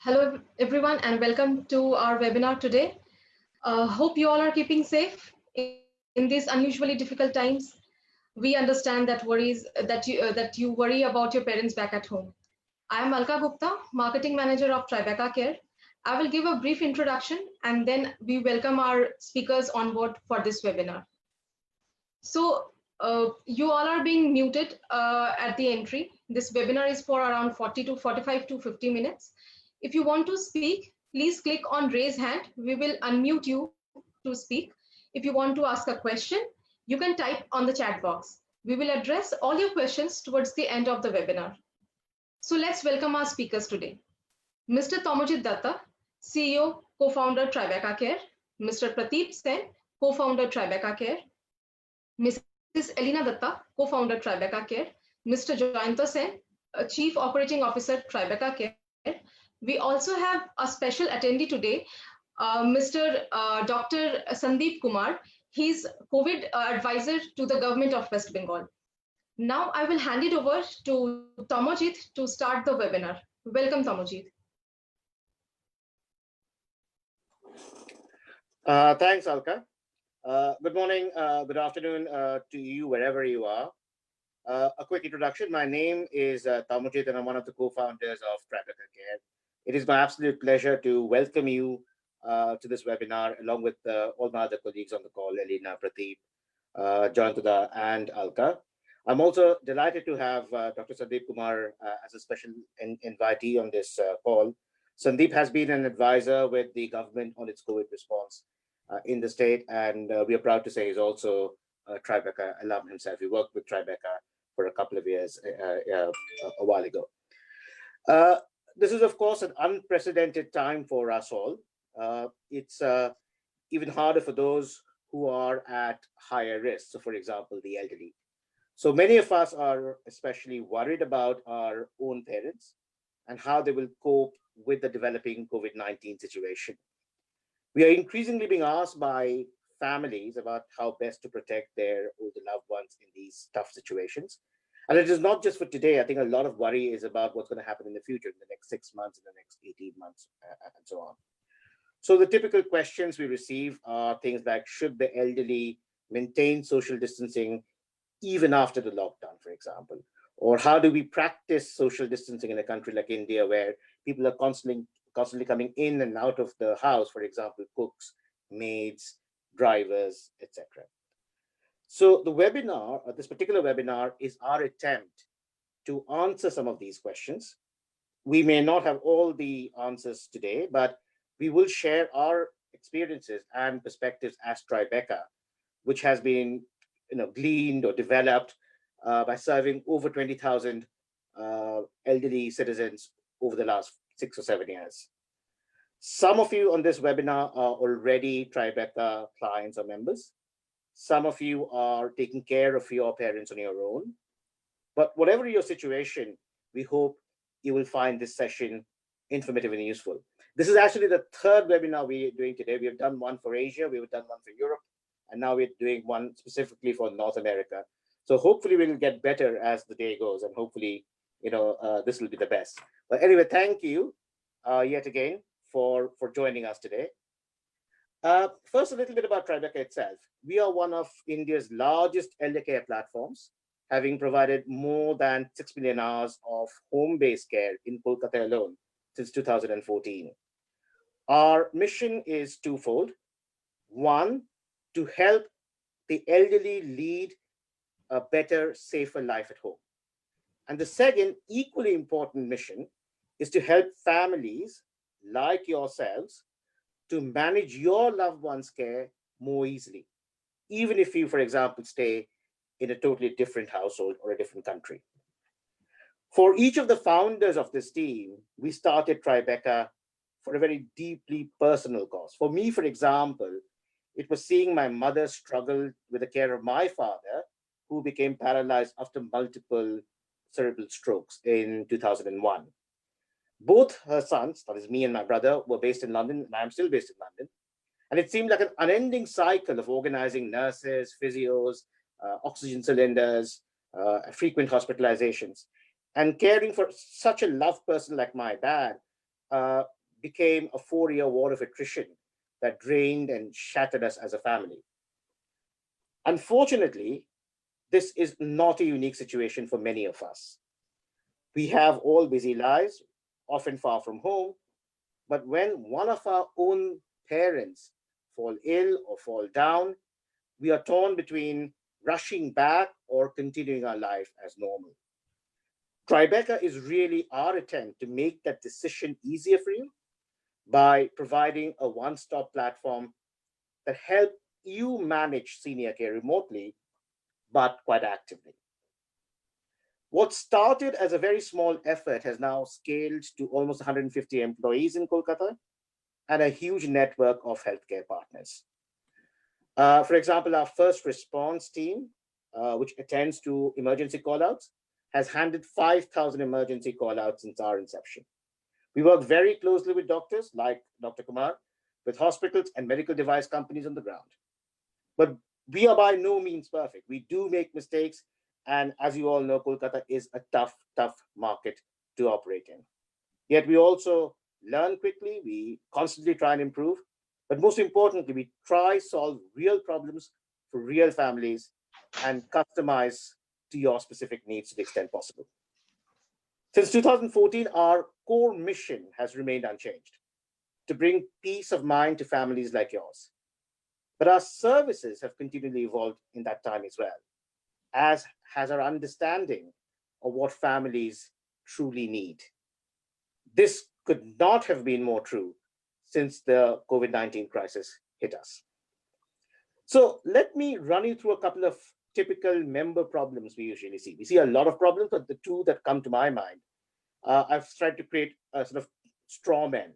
Hello, everyone, and welcome to our webinar today. Hope you all are keeping safe in these unusually difficult times. We understand that that you worry about your parents back at home. I am Alka Gupta, Marketing Manager of Tribeca Care. I will give a brief introduction and then we welcome our speakers on board for this webinar. So you all are being muted at the entry. This webinar is for around 40 to 45 to 50 minutes. If you want to speak, please click on raise hand. We will unmute you to speak. If you want to ask a question, you can type on the chat box. We will address all your questions towards the end of the webinar. So let's welcome our speakers today. Mr. Tomojit Datta, CEO, co-founder Tribeca Care. Mr. Prateep Sen, co-founder Tribeca Care. Mrs. Elena Datta, co-founder Tribeca Care, Mr. Joyanta Sen, Chief Operating Officer Tribeca Care. We also have a special attendee today, Dr. Sandeep Kumar. He's COVID advisor to the government of West Bengal. Now I will hand it over to Tomojit to start the webinar. Welcome, Tomojit. Thanks, Alka. Good morning, good afternoon to you, wherever you are. A quick introduction. My name is Tamojit, and I'm one of the co-founders of Tribeca Care. It is my absolute pleasure to welcome you to this webinar, along with all my other colleagues on the call, Elena, Prateep, Joyantada, and Alka. I'm also delighted to have Dr. Sandeep Kumar as a special invitee on this call. Sandeep has been an advisor with the government on its COVID response in the state, and we are proud to say he's also a Tribeca alum himself. He worked with Tribeca for a couple of years a while ago. This is, of course, an unprecedented time for us all. It's even harder for those who are at higher risk. So, for example, the elderly. So many of us are especially worried about our own parents and how they will cope with the developing COVID-19 situation. We are increasingly being asked by families about how best to protect their older loved ones in these tough situations. And it is not just for today. I think a lot of worry is about what's going to happen in the future, in the next 6 months, in the next 18 months, and so on. So the typical questions we receive are things like, should the elderly maintain social distancing even after the lockdown, for example? Or how do we practice social distancing in a country like India, where people are constantly coming in and out of the house, for example, cooks, maids, drivers, etc. So the webinar, this particular webinar, is our attempt to answer some of these questions. We may not have all the answers today, but we will share our experiences and perspectives as Tribeca, which has been gleaned or developed by serving over 20,000 elderly citizens over the last 6 or 7 years. Some of you on this webinar are already Tribeca clients or members. Some of you are taking care of your parents on your own. But whatever your situation, we hope you will find this session informative and useful. This is actually the third webinar we are doing today. We have done one for Asia, we have done one for Europe, and now we're doing one specifically for North America. So hopefully we'll get better as the day goes, and hopefully, this will be the best. But anyway, thank you yet again for joining us today. First, a little bit about Tribeca itself. We are one of India's largest elder care platforms, having provided more than 6 million hours of home-based care in Kolkata alone since 2014. Our mission is twofold. One, to help the elderly lead a better, safer life at home. And the second, equally important mission is to help families like yourselves to manage your loved one's care more easily, even if you, for example, stay in a totally different household or a different country. For each of the founders of this team, we started Tribeca for a very deeply personal cause. For me, for example, it was seeing my mother struggle with the care of my father, who became paralyzed after multiple cerebral strokes in 2001. Both her sons, that is me and my brother, were based in London, and I'm still based in London. And it seemed like an unending cycle of organizing nurses, physios, oxygen cylinders, frequent hospitalizations. And caring for such a loved person like my dad became a 4-year war of attrition that drained and shattered us as a family. Unfortunately, this is not a unique situation for many of us. We have all busy lives, often far from home, but when one of our own parents fall ill or fall down, we are torn between rushing back or continuing our life as normal. Tribeca is really our attempt to make that decision easier for you by providing a one-stop platform that helps you manage senior care remotely, but quite actively. What started as a very small effort has now scaled to almost 150 employees in Kolkata and a huge network of healthcare partners. For example, our first response team, which attends to emergency callouts, has handled 5,000 emergency callouts since our inception. We work very closely with doctors like Dr. Kumar, with hospitals and medical device companies on the ground. But we are by no means perfect. We do make mistakes. And as you all know, Kolkata is a tough, tough market to operate in. Yet we also learn quickly. We constantly try and improve. But most importantly, we try solve real problems for real families and customize to your specific needs to the extent possible. Since 2014, our core mission has remained unchanged: to bring peace of mind to families like yours. But our services have continually evolved in that time as well, as has our understanding of what families truly need. This could not have been more true since the COVID-19 crisis hit us. So let me run you through a couple of typical member problems we usually see. We see a lot of problems, but the two that come to my mind, I've tried to create a sort of straw man.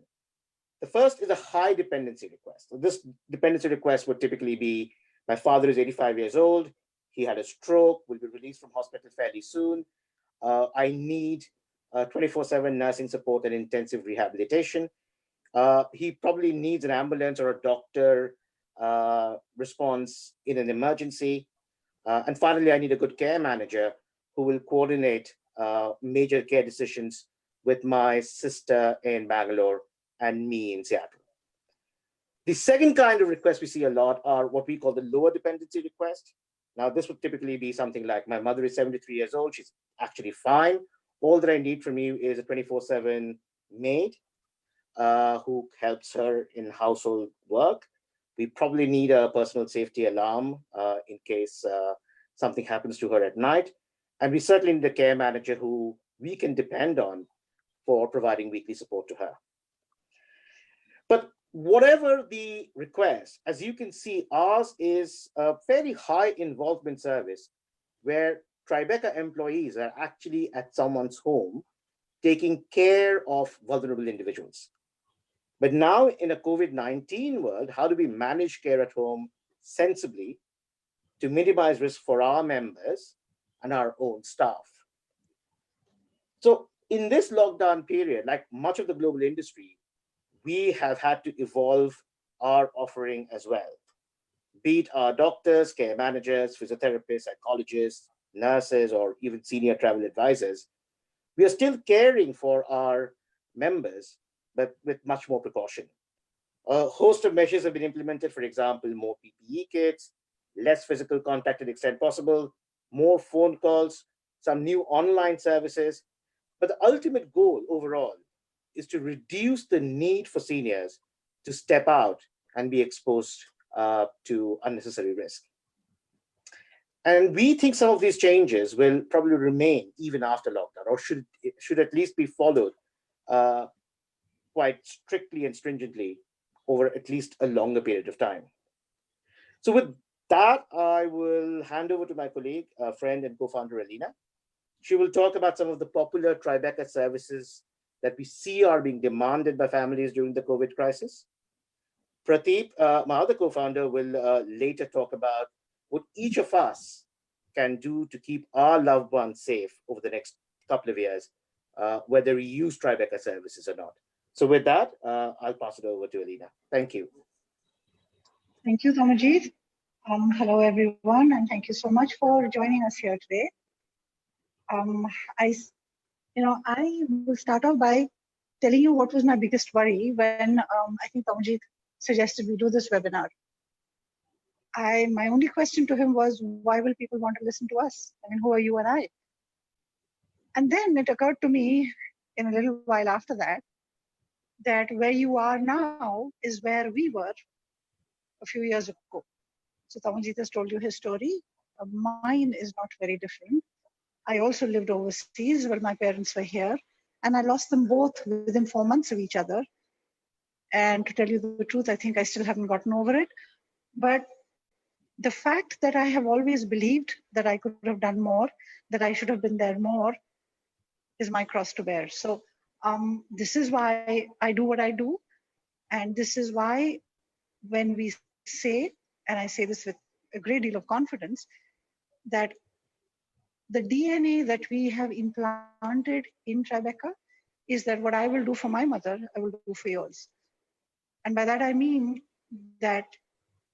The first is a high dependency request. So this dependency request would typically be, my father is 85 years old, he had a stroke, will be released from hospital fairly soon. I need 24/7 nursing support and intensive rehabilitation. He probably needs an ambulance or a doctor response in an emergency. And finally, I need a good care manager who will coordinate major care decisions with my sister in Bangalore and me in Seattle. The second kind of request we see a lot are what we call the lower dependency request. Now, this would typically be something like, my mother is 73 years old, she's actually fine. All that I need from you is a 24/7 maid who helps her in household work. We probably need a personal safety alarm in case something happens to her at night. And we certainly need a care manager who we can depend on for providing weekly support to her. But whatever the request, as you can see, ours is a fairly high involvement service where Tribeca employees are actually at someone's home taking care of vulnerable individuals. But now in a COVID-19 world, how do we manage care at home sensibly to minimize risk for our members and our own staff? So in this lockdown period, like much of the global industry, we have had to evolve our offering as well. Be it our doctors, care managers, physiotherapists, psychologists, nurses, or even senior travel advisors, we are still caring for our members, but with much more precaution. A host of measures have been implemented, for example, more PPE kits, less physical contact to the extent possible, more phone calls, some new online services. But the ultimate goal overall is to reduce the need for seniors to step out and be exposed to unnecessary risk. And we think some of these changes will probably remain even after lockdown, or should at least be followed quite strictly and stringently over at least a longer period of time. So with that, I will hand over to my colleague, friend and co-founder, Alina. She will talk about some of the popular Tribeca services that we see are being demanded by families during the COVID crisis. Prateep, my other co-founder, will later talk about what each of us can do to keep our loved ones safe over the next couple of years, whether we use Tribeca services or not. So with that, I'll pass it over to Alina. Thank you. Thank you, Tamajit. Hello, everyone, and thank you so much for joining us here today. I will start off by telling you what was my biggest worry when I think Tamajit suggested we do this webinar. My only question to him was, why will people want to listen to us? I mean, who are you and I? And then it occurred to me in a little while after that where you are now is where we were a few years ago. So Tamajit has told you his story. Mine is not very different. I also lived overseas where my parents were here, and I lost them both within 4 months of each other. And to tell you the truth, I think I still haven't gotten over it. But the fact that I have always believed that I could have done more, that I should have been there more, is my cross to bear. So this is why I do what I do. And this is why when we say, and I say this with a great deal of confidence, that the DNA that we have implanted in Tribeca is that what I will do for my mother, I will do for yours. And by that I mean that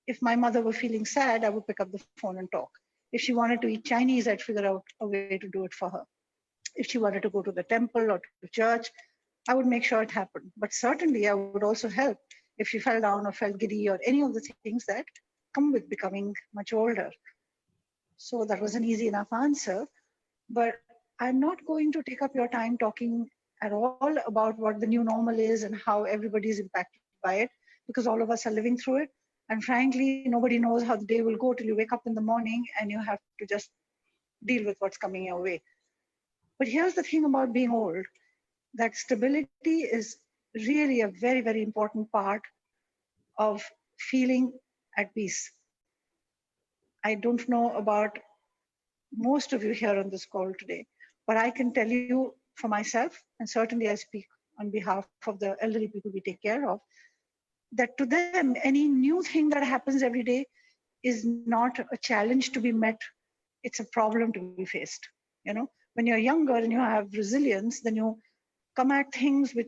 if my mother were feeling sad, I would pick up the phone and talk. If she wanted to eat Chinese, I'd figure out a way to do it for her. If she wanted to go to the temple or to church, I would make sure it happened. But certainly I would also help if she fell down or felt giddy or any of the things that come with becoming much older. So that was an easy enough answer. But I'm not going to take up your time talking at all about what the new normal is and how everybody is impacted by it, because all of us are living through it. And frankly, nobody knows how the day will go till you wake up in the morning and you have to just deal with what's coming your way. But here's the thing about being old, that stability is really a very, very important part of feeling at peace. I don't know about most of you here on this call today, but I can tell you for myself, and certainly I speak on behalf of the elderly people we take care of, that to them, any new thing that happens every day is not a challenge to be met. It's a problem to be faced. You know, when you're younger and you have resilience, then you come at things with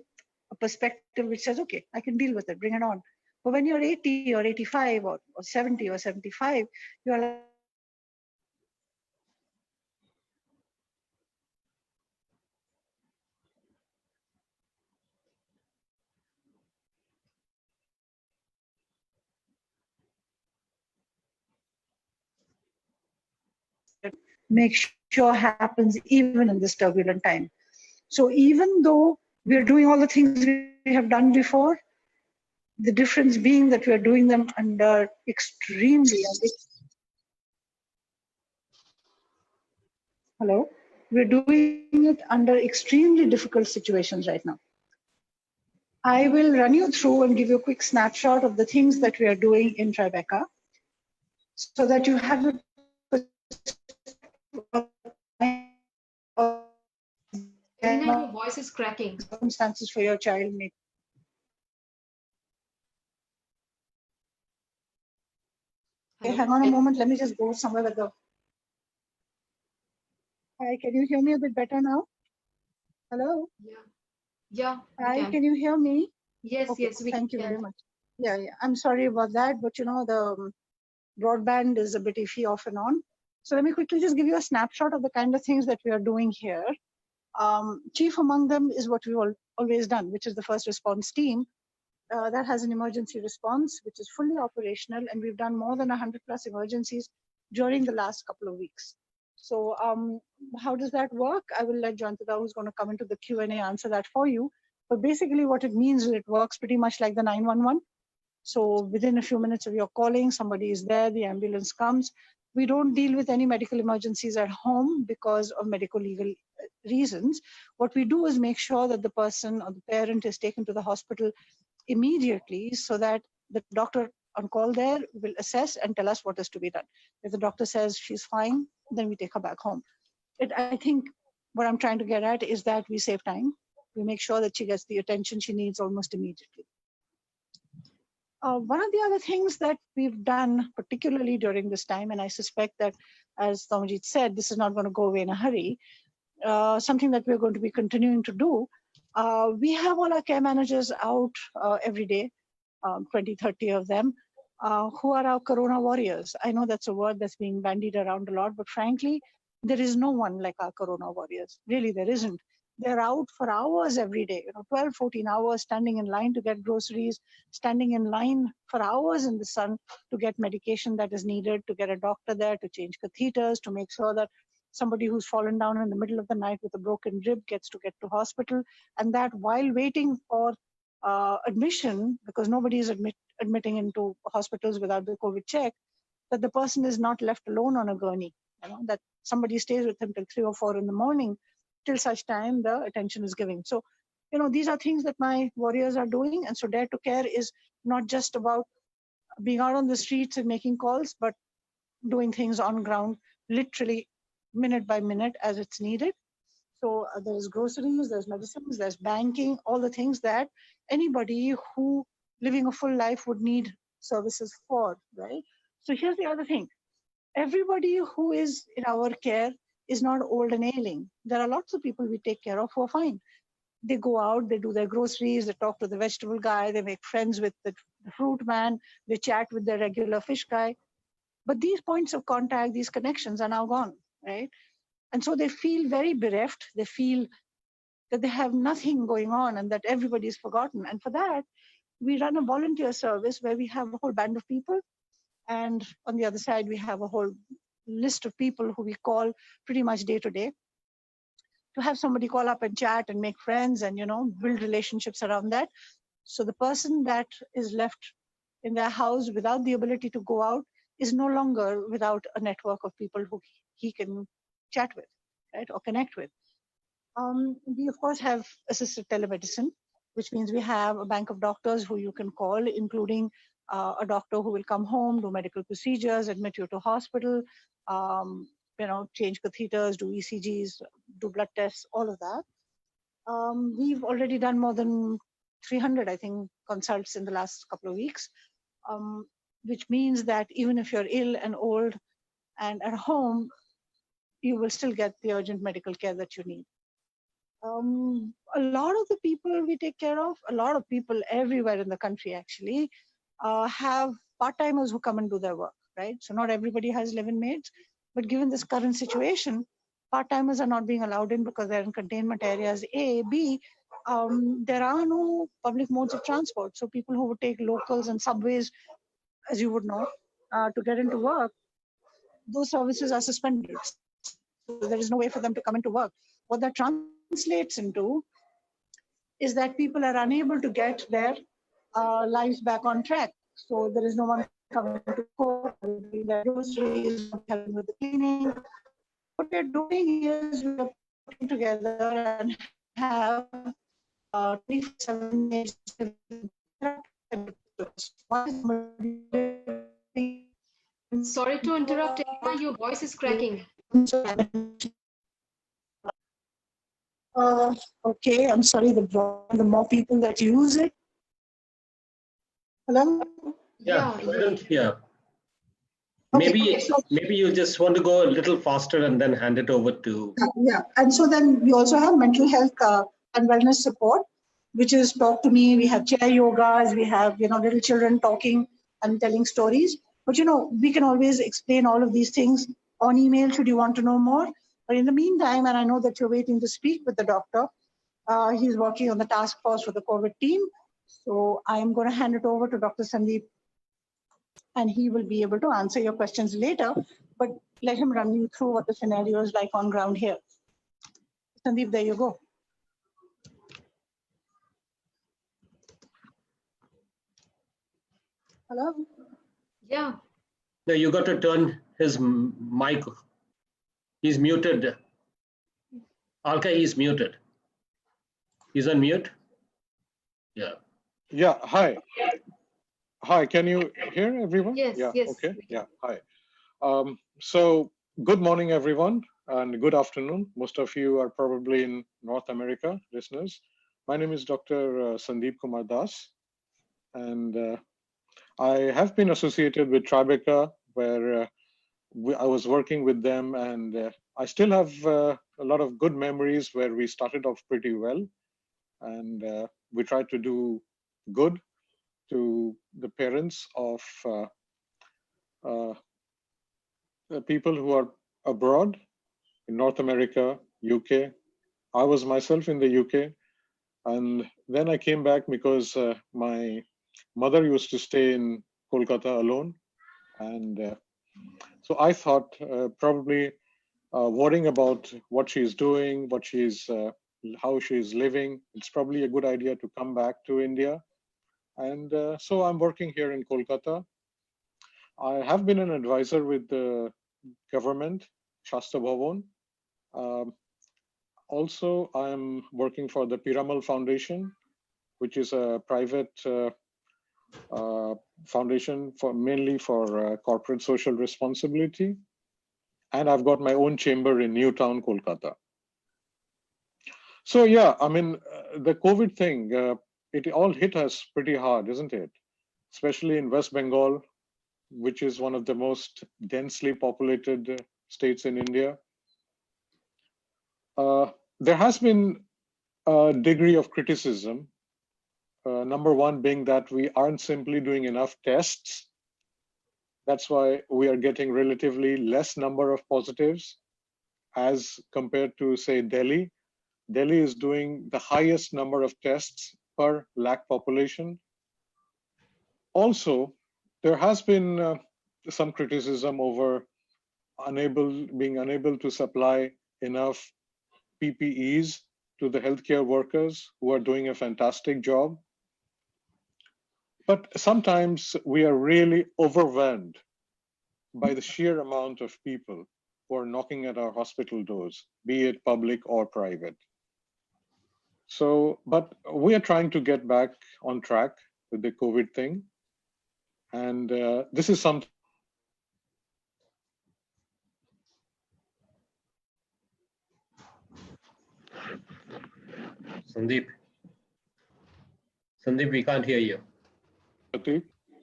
a perspective which says, okay, I can deal with it, bring it on. But when you're 80 or 85 or 70 or 75, you're like, make sure happens even in this turbulent time. So even though we're doing all the things we have done before, the difference being that we are doing them under extremely, hello, we're doing it under extremely difficult situations right now. I will run you through and give you a quick snapshot of the things that we are doing in Tribeca so that you have a Ravina, your voice is cracking. circumstances for your child may. Okay, hang on a moment. Let me just go somewhere with the. Hi, can you hear me a bit better now? Hello. Yeah. Hi, can you hear me? Yes, okay, yes, we thank you can. very much. Yeah, I'm sorry about that, but you know the broadband is a bit iffy off and on. So let me quickly just give you a snapshot of the kind of things that we are doing here. Chief among them is what we've always done, which is the first response team that has an emergency response, which is fully operational, and we've done more than 100 plus emergencies during the last couple of weeks. So how does that work? I will let Jantada, who's going to come into the Q&A, answer that for you. But basically what it means is it works pretty much like the 911. So within a few minutes of your calling, somebody is there, the ambulance comes. We don't deal with any medical emergencies at home because of medical legal reasons. What we do is make sure that the person or the parent is taken to the hospital immediately so that the doctor on call there will assess and tell us what is to be done. If the doctor says she's fine, then we take her back home. I think what I'm trying to get at is that we save time. We make sure that she gets the attention she needs almost immediately. One of the other things that we've done, particularly during this time, and I suspect that, as Tamajit said, this is not going to go away in a hurry, something that we're going to be continuing to do. We have all our care managers out every day, 20, 30 of them, who are our Corona warriors. I know that's a word that's being bandied around a lot, but frankly, there is no one like our Corona warriors. Really, there isn't. They're out for hours every day, 12, 14 hours standing in line to get groceries, standing in line for hours in the sun to get medication that is needed, to get a doctor there, to change catheters, to make sure that somebody who's fallen down in the middle of the night with a broken rib gets to get to hospital. And that while waiting for admission, because nobody is admitting into hospitals without the COVID check, that the person is not left alone on a gurney, that somebody stays with him till 3 or 4 in the morning, till such time the attention is given. So, these are things that my warriors are doing. And so Dare to Care is not just about being out on the streets and making calls, but doing things on ground, literally minute by minute as it's needed. So there's groceries, there's medicines, there's banking, all the things that anybody who living a full life would need services for, right? So here's the other thing. Everybody who is in our care is not old and ailing. There are lots of people we take care of who are fine. They go out, they do their groceries, they talk to the vegetable guy, they make friends with the fruit man, they chat with their regular fish guy. But these points of contact, these connections are now gone, right? And so they feel very bereft. They feel that they have nothing going on and that everybody is forgotten. And for that, we run a volunteer service where we have a whole band of people. And on the other side, we have a whole list of people who we call pretty much day to day, to have somebody call up and chat and make friends and, build relationships around that. So the person that is left in their house without the ability to go out is no longer without a network of people who he can chat with, right, or connect with. We, of course, have assisted telemedicine, which means we have a bank of doctors who you can call, including a doctor who will come home, do medical procedures, admit you to hospital, change catheters, do ECGs, do blood tests, all of that. We've already done more than 300, I think, consults in the last couple of weeks, which means that even if you're ill and old and at home, you will still get the urgent medical care that you need. A lot of the people we take care of, a lot of people everywhere in the country actually, have part-timers who come and do their work, right? So not everybody has live-in maids, but given this current situation, part-timers are not being allowed in because they're in containment areas, A. B, there are no public modes of transport. So people who would take locals and subways, as you would know, to get into work, those services are suspended. So there is no way for them to come into work. What that translates into is that people are unable to get their lives back on track. So there is no one coming to cook, doing their groceries, nobody helping with the cleaning. So what we're doing is we're putting together and have 24/7 maids Sorry to interrupt, Ekta, your voice is cracking. Okay, I'm sorry, the more people that use it. Hello? Yeah, why don't Yeah. maybe you just want to go a little faster and then hand it over to. Yeah, and so then we also have mental health and wellness support, which is Talk to Me. We have chair yogas, we have little children talking and telling stories. But we can always explain all of these things on email should you want to know more. But in the meantime, and I know that you're waiting to speak with the doctor, he's working on the task force for the COVID team. So I am going to hand it over to Dr. Sandeep, and he will be able to answer your questions later. But let him run you through what the scenario is like on ground here. Sandeep, there you go. Hello? Yeah. No, you got to turn his mic. He's muted. Alka, he's muted. He's on mute. Yeah. Yeah, hi. Hi, can you hear everyone? Yes, Yeah, yes. okay. Yeah, hi. So good morning, everyone, and good afternoon. Most of you are probably in North America, listeners. My name is Dr. Sandeep Kumar Das, and I have been associated with Tribeca, where I was working with them, and I still have a lot of good memories where we started off pretty well, and we tried to do good to the parents of the people who are abroad in North America, UK, I was myself in the UK, and then I came back because my mother used to stay in Kolkata alone. And so I thought probably worrying about what she's doing, how she's living, it's probably a good idea to come back to India. And so I'm working here in Kolkata. I have been an advisor with the government, Shastra Bhavan. Um, Also, I'm working for the Piramal Foundation, which is a private foundation for mainly for corporate social responsibility. And I've got my own chamber in Newtown, Kolkata. So yeah, I mean, the COVID thing, it all hit us pretty hard, isn't it? Especially in West Bengal, which is one of the most densely populated states in India. There has been a degree of criticism. Number one being that we aren't simply doing enough tests. That's why we are getting relatively less number of positives as compared to, say, Delhi. Delhi is doing the highest number of tests per lakh population. Also, there has been some criticism over being unable to supply enough PPEs to the healthcare workers who are doing a fantastic job. But sometimes we are really overwhelmed by the sheer amount of people who are knocking at our hospital doors, be it public or private. So, but we are trying to get back on track with the COVID thing. And this is something. Sandeep, we can't hear you.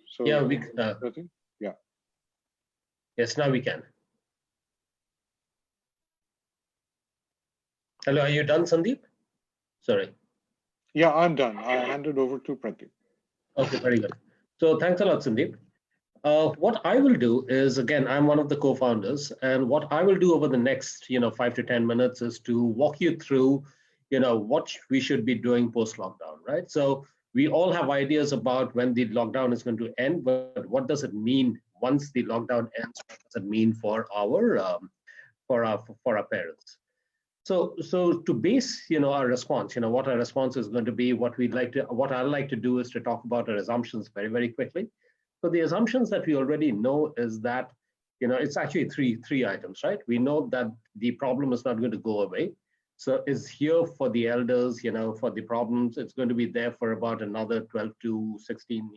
So, Yeah, yeah. Yes, now we can. Hello, are you done, Sandeep? Sorry. Yeah, I'm done. I hand it over to Pratik. Okay, very good. So thanks a lot, Sandeep. What I will do is, again, I'm one of the co-founders, and what I will do over the next, 5 to 10 minutes is to walk you through, what we should be doing post-lockdown, right? So we all have ideas about when the lockdown is going to end, but what does it mean once the lockdown ends? What does it mean for our parents? So to base, our response, what our response is going to be, what I like to do is to talk about our assumptions very, very quickly. So the assumptions that we already know is that, it's actually three items, right? We know that the problem is not going to go away. So it's here for the elders, for the problems. It's going to be there for about another 12 to 16,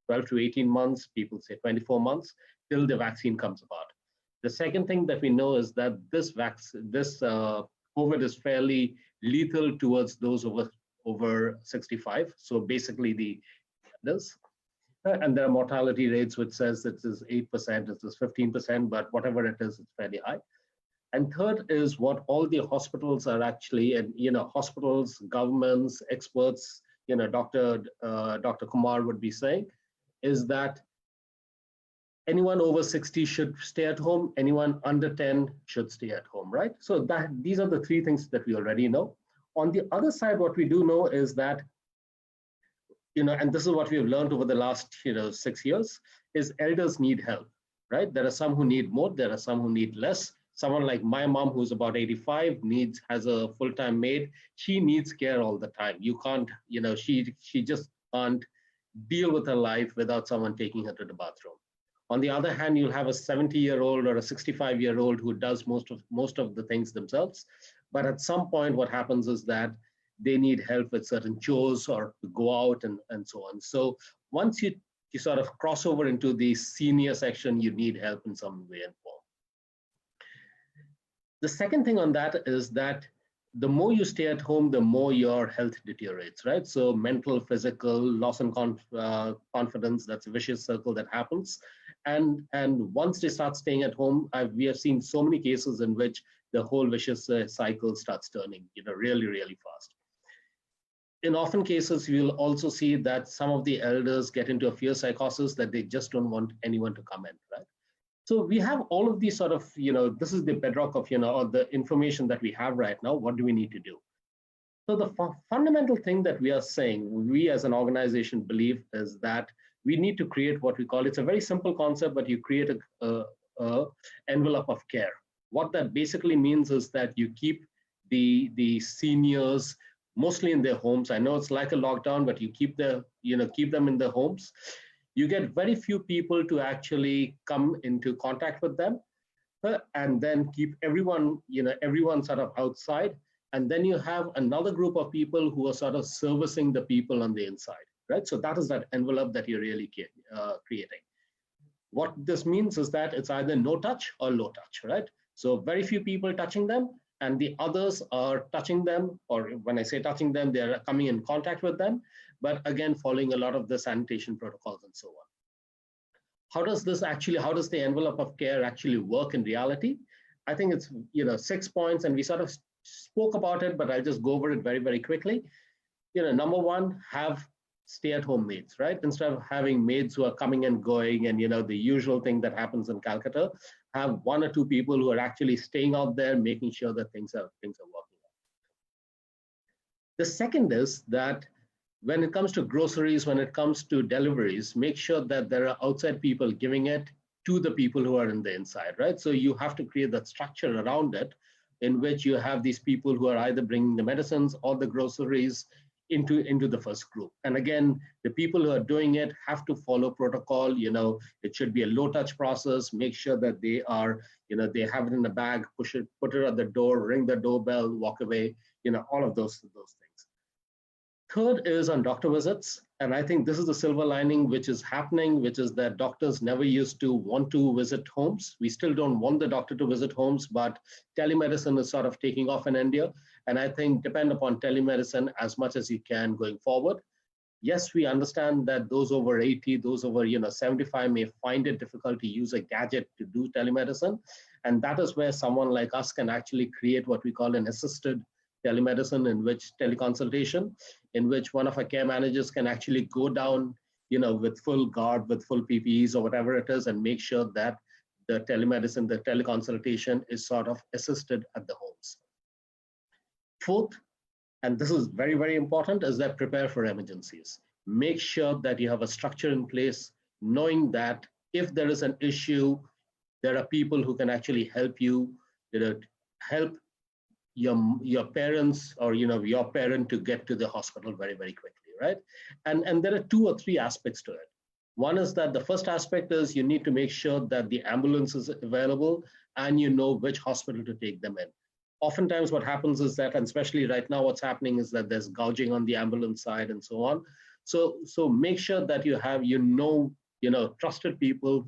12 to 18 months. People say 24 months till the vaccine comes about. The second thing that we know is that this COVID is fairly lethal towards those over 65. So basically the elders. And there are mortality rates which says it is 8%, it is 15%, but whatever it is, it's fairly high. And third is what all the hospitals are actually, and hospitals, governments, experts, Dr. Kumar would be saying, is that anyone over 60 should stay at home, anyone under 10 should stay at home, right? So these are the three things that we already know. On the other side, what we do know is that, and this is what we have learned over the last 6 years, is elders need help, right? There are some who need more, there are some who need less. Someone like my mom, who's about 85, has a full-time maid. She needs care all the time. You can't, she just can't deal with her life without someone taking her to the bathroom. On the other hand, you'll have a 70-year-old or a 65-year-old who does most of the things themselves. But at some point, what happens is that they need help with certain chores or to go out and so on. So once you sort of cross over into the senior section, you need help in some way and form. The second thing on that is that the more you stay at home, the more your health deteriorates, right? So mental, physical, loss in confidence, that's a vicious circle that happens. And once they start staying at home, we have seen so many cases in which the whole vicious cycle starts turning, really, really fast. In often cases, you'll also see that some of the elders get into a fear psychosis that they just don't want anyone to come in, right? So we have all of these sort of, this is the bedrock of, or the information that we have right now. What do we need to do? So the fundamental thing that we are saying, we as an organization believe, is that we need to create what we call, it's a very simple concept, but you create a envelope of care. What that basically means is that you keep the seniors mostly in their homes. I know it's like a lockdown, but you keep keep them in their homes. You get very few people to actually come into contact with them, and then keep everyone sort of outside. And then you have another group of people who are sort of servicing the people on the inside, right? So that is that envelope that you're really creating. What this means is that it's either no touch or low touch, right? So very few people touching them, and the others are touching them, or when I say touching them, they're coming in contact with them, but again, following a lot of the sanitation protocols and so on. How does the envelope of care actually work in reality? I think it's 6 points, and we sort of spoke about it, but I'll just go over it very, very quickly. Number one, have stay-at-home maids, right? Instead of having maids who are coming and going, and the usual thing that happens in Calcutta, have 1 or 2 people who are actually staying out there, making sure that things are working out. The second is that when it comes to groceries, when it comes to deliveries, make sure that there are outside people giving it to the people who are in the inside, right? So you have to create that structure around it, in which you have these people who are either bringing the medicines or the groceries into the first group. And again, the people who are doing it have to follow protocol. It should be a low touch process. Make sure that they are, they have it in a bag, put it at the door, ring the doorbell, walk away, all of those things. Third is on doctor visits. And I think this is the silver lining which is happening, which is that doctors never used to want to visit homes. We still don't want the doctor to visit homes, but telemedicine is sort of taking off in India. And I think depend upon telemedicine as much as you can going forward. Yes, we understand that those over 80, those over 75 may find it difficult to use a gadget to do telemedicine. And that is where someone like us can actually create what we call an assisted telemedicine, in which teleconsultation, in which one of our care managers can actually go down, with full garb, with full PPEs or whatever it is, and make sure that the telemedicine, the teleconsultation is sort of assisted at the homes. Fourth, and this is very, very important, is that prepare for emergencies. Make sure that you have a structure in place, knowing that if there is an issue, there are people who can actually help you, help your parents or your parent to get to the hospital very, very quickly, right? And there are 2 or 3 aspects to it. One is that the first aspect is you need to make sure that the ambulance is available and you know which hospital to take them in. Oftentimes what happens is that, and especially right now what's happening is that there's gouging on the ambulance side and so on. So make sure that you have trusted people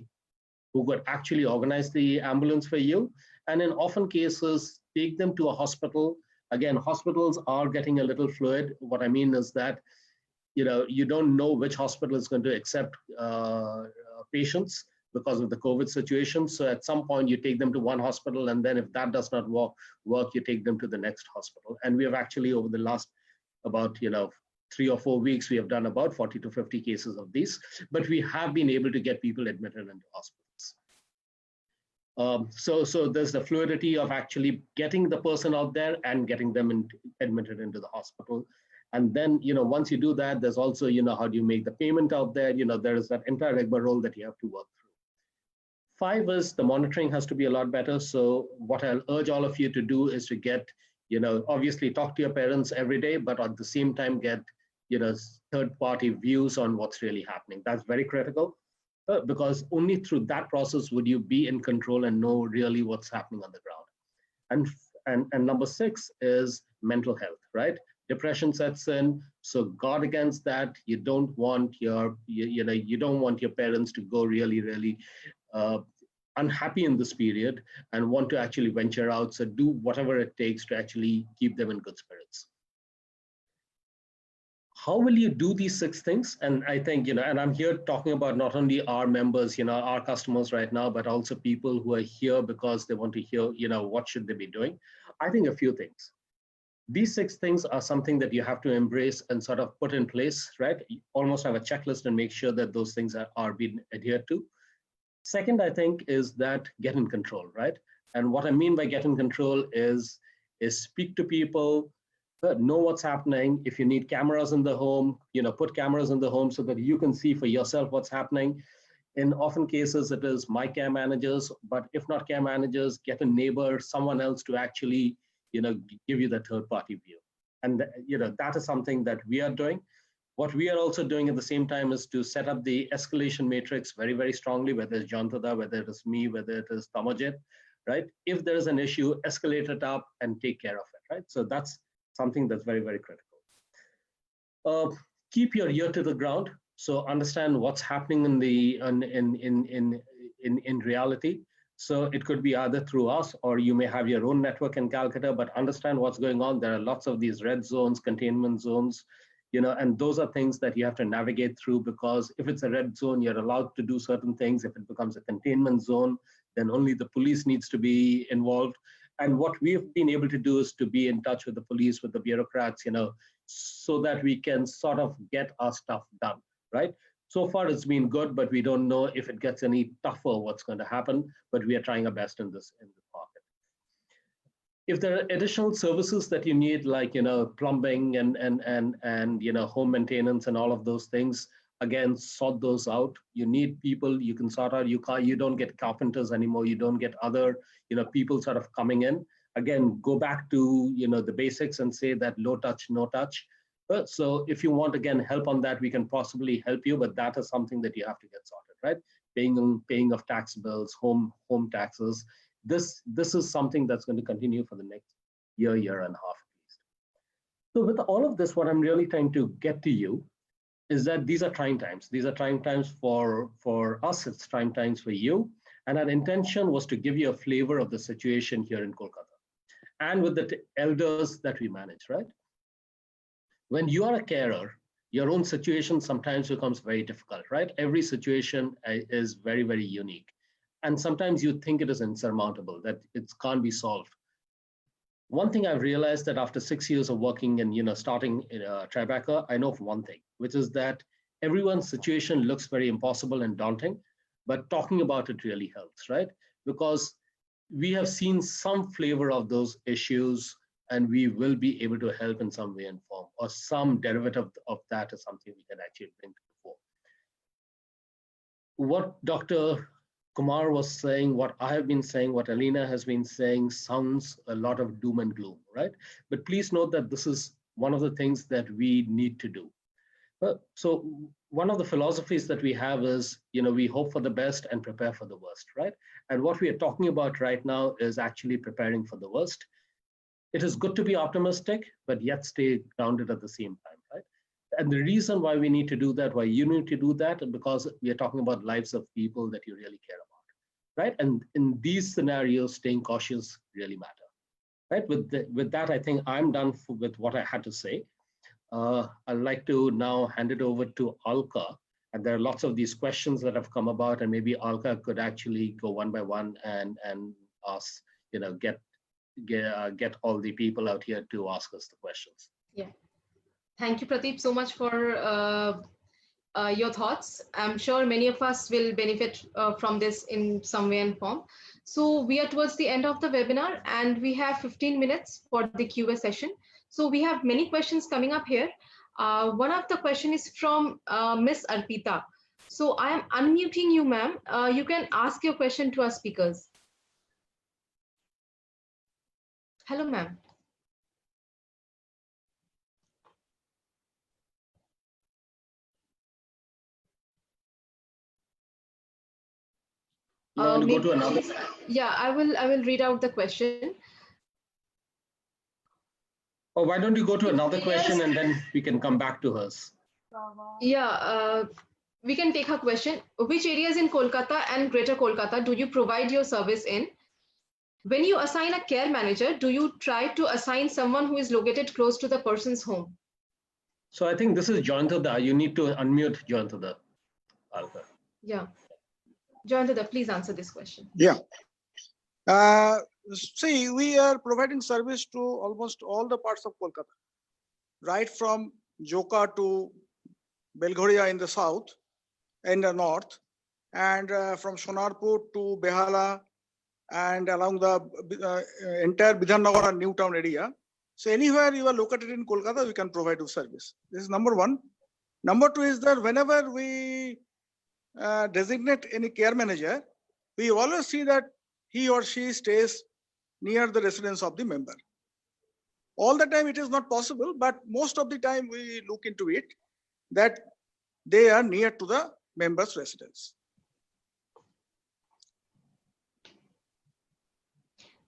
who could actually organize the ambulance for you. And in often cases, take them to a hospital. Again, hospitals are getting a little fluid. What I mean is that, you don't know which hospital is going to accept patients because of the COVID situation. So at some point you take them to one hospital, and then if that does not work, you take them to the next hospital. And we have actually, over the last about 3 or 4 weeks, we have done about 40 to 50 cases of these, but we have been able to get people admitted into hospitals. So there's the fluidity of actually getting the person out there and getting them admitted into the hospital. And then, once you do that, there's also, how do you make the payment out there? There is that entire rigmarole that you have to work through. 5 is the monitoring has to be a lot better. So what I'll urge all of you to do is to get, obviously talk to your parents every day, but at the same time get, third-party views on what's really happening. That's very critical. Because only through that process would you be in control and know really what's happening on the ground. And number 6 is mental health, right? Depression sets in, so guard against that. You don't want your parents to go really, really unhappy in this period and want to actually venture out. So do whatever it takes to actually keep them in good spirits. How will you do these 6 things? And I think, and I'm here talking about not only our members, our customers right now, but also people who are here because they want to hear, what should they be doing? I think a few things. These 6 things are something that you have to embrace and sort of put in place, right? You almost have a checklist and make sure that those things are being adhered to. Second, I think, is that get in control, right? And what I mean by get in control is speak to people, know what's happening. If you need cameras in the home, put cameras in the home so that you can see for yourself what's happening. In often cases, it is my care managers, but if not care managers, get a neighbor, someone else to actually, give you the third-party view. And that is something that we are doing. What we are also doing at the same time is to set up the escalation matrix very, very strongly, whether it's Jantada, whether it is me, whether it is Tamajit, right? If there is an issue, escalate it up and take care of it, right? So that's something that's very, very critical. Keep your ear to the ground. So understand what's happening in reality. So it could be either through us, or you may have your own network in Calcutta, but understand what's going on. There are lots of these red zones, containment zones, and those are things that you have to navigate through, because if it's a red zone, you're allowed to do certain things. If it becomes a containment zone, then only the police needs to be involved. And what we've been able to do is to be in touch with the police, with the bureaucrats, so that we can sort of get our stuff done, right? So far it's been good, but we don't know if it gets any tougher what's going to happen, but we are trying our best in this market. If there are additional services that you need, like plumbing and home maintenance and all of those things, again, sort those out. You need people you can sort out. You don't get carpenters anymore. You don't get other people sort of coming in. Again, go back to the basics and say that low touch, no touch. So if you want, again, help on that, we can possibly help you, but that is something that you have to get sorted, right? Paying of tax bills, home taxes. This is something that's going to continue for the next year and a half at least. So with all of this, what I'm really trying to get to you is that these are trying times. These are trying times for us, it's trying times for you. And our intention was to give you a flavor of the situation here in Kolkata and with the elders that we manage, right? When you are a carer, your own situation sometimes becomes very difficult, right? Every situation is very, very unique. And sometimes you think it is insurmountable, that it can't be solved. One thing I've realized that after 6 years of working and starting in Tribeca, I know of one thing, which is that everyone's situation looks very impossible and daunting, but talking about it really helps, right? Because we have seen some flavor of those issues, and we will be able to help in some way and form, or some derivative of that is something we can actually bring to the fore. What Dr. Kumar was saying, what I have been saying, what Alina has been saying sounds a lot of doom and gloom, right? But please note that this is one of the things that we need to do. So one of the philosophies that we have is, we hope for the best and prepare for the worst, right? And what we are talking about right now is actually preparing for the worst. It is good to be optimistic, but yet stay grounded at the same time, right? And the reason why we need to do that, why you need to do that, is because we are talking about lives of people that you really care about, right? And in these scenarios, staying cautious really matter, right? With that, I think I'm done with what I had to say. I'd like to now hand it over to Alka. And there are lots of these questions that have come about, and maybe Alka could actually go one by one and ask, get all the people out here to ask us the questions. Yeah. Thank you, Pradeep, so much for your thoughts. I'm sure many of us will benefit from this in some way and form. So we are towards the end of the webinar, and we have 15 minutes for the Q&A session. So we have many questions coming up here. One of the question is from Miss Arpita. So I am unmuting you, ma'am. You can ask your question to our speakers. Hello, ma'am. Go to another. Yeah, I will read out the question. Oh, why don't you go to another question and then we can come back to hers? Yeah, we can take her question. Which areas in Kolkata and Greater Kolkata do you provide your service in? When you assign a care manager, do you try to assign someone who is located close to the person's home? So I think this is Joyantada. You need to unmute Joyantada. Yeah. Joyantada, please answer this question. Yeah. See, we are providing service to almost all the parts of Kolkata, right from Joka to Belghoria in the south and the north, and from Sonarpur to Behala and along the entire Bidhannagar and Newtown area. So anywhere you are located in Kolkata, we can provide you service. This is number one. Number two is that whenever we designate any care manager, we always see that he or she stays near the residence of the member. All the time it is not possible, but most of the time we look into it that they are near to the member's residence.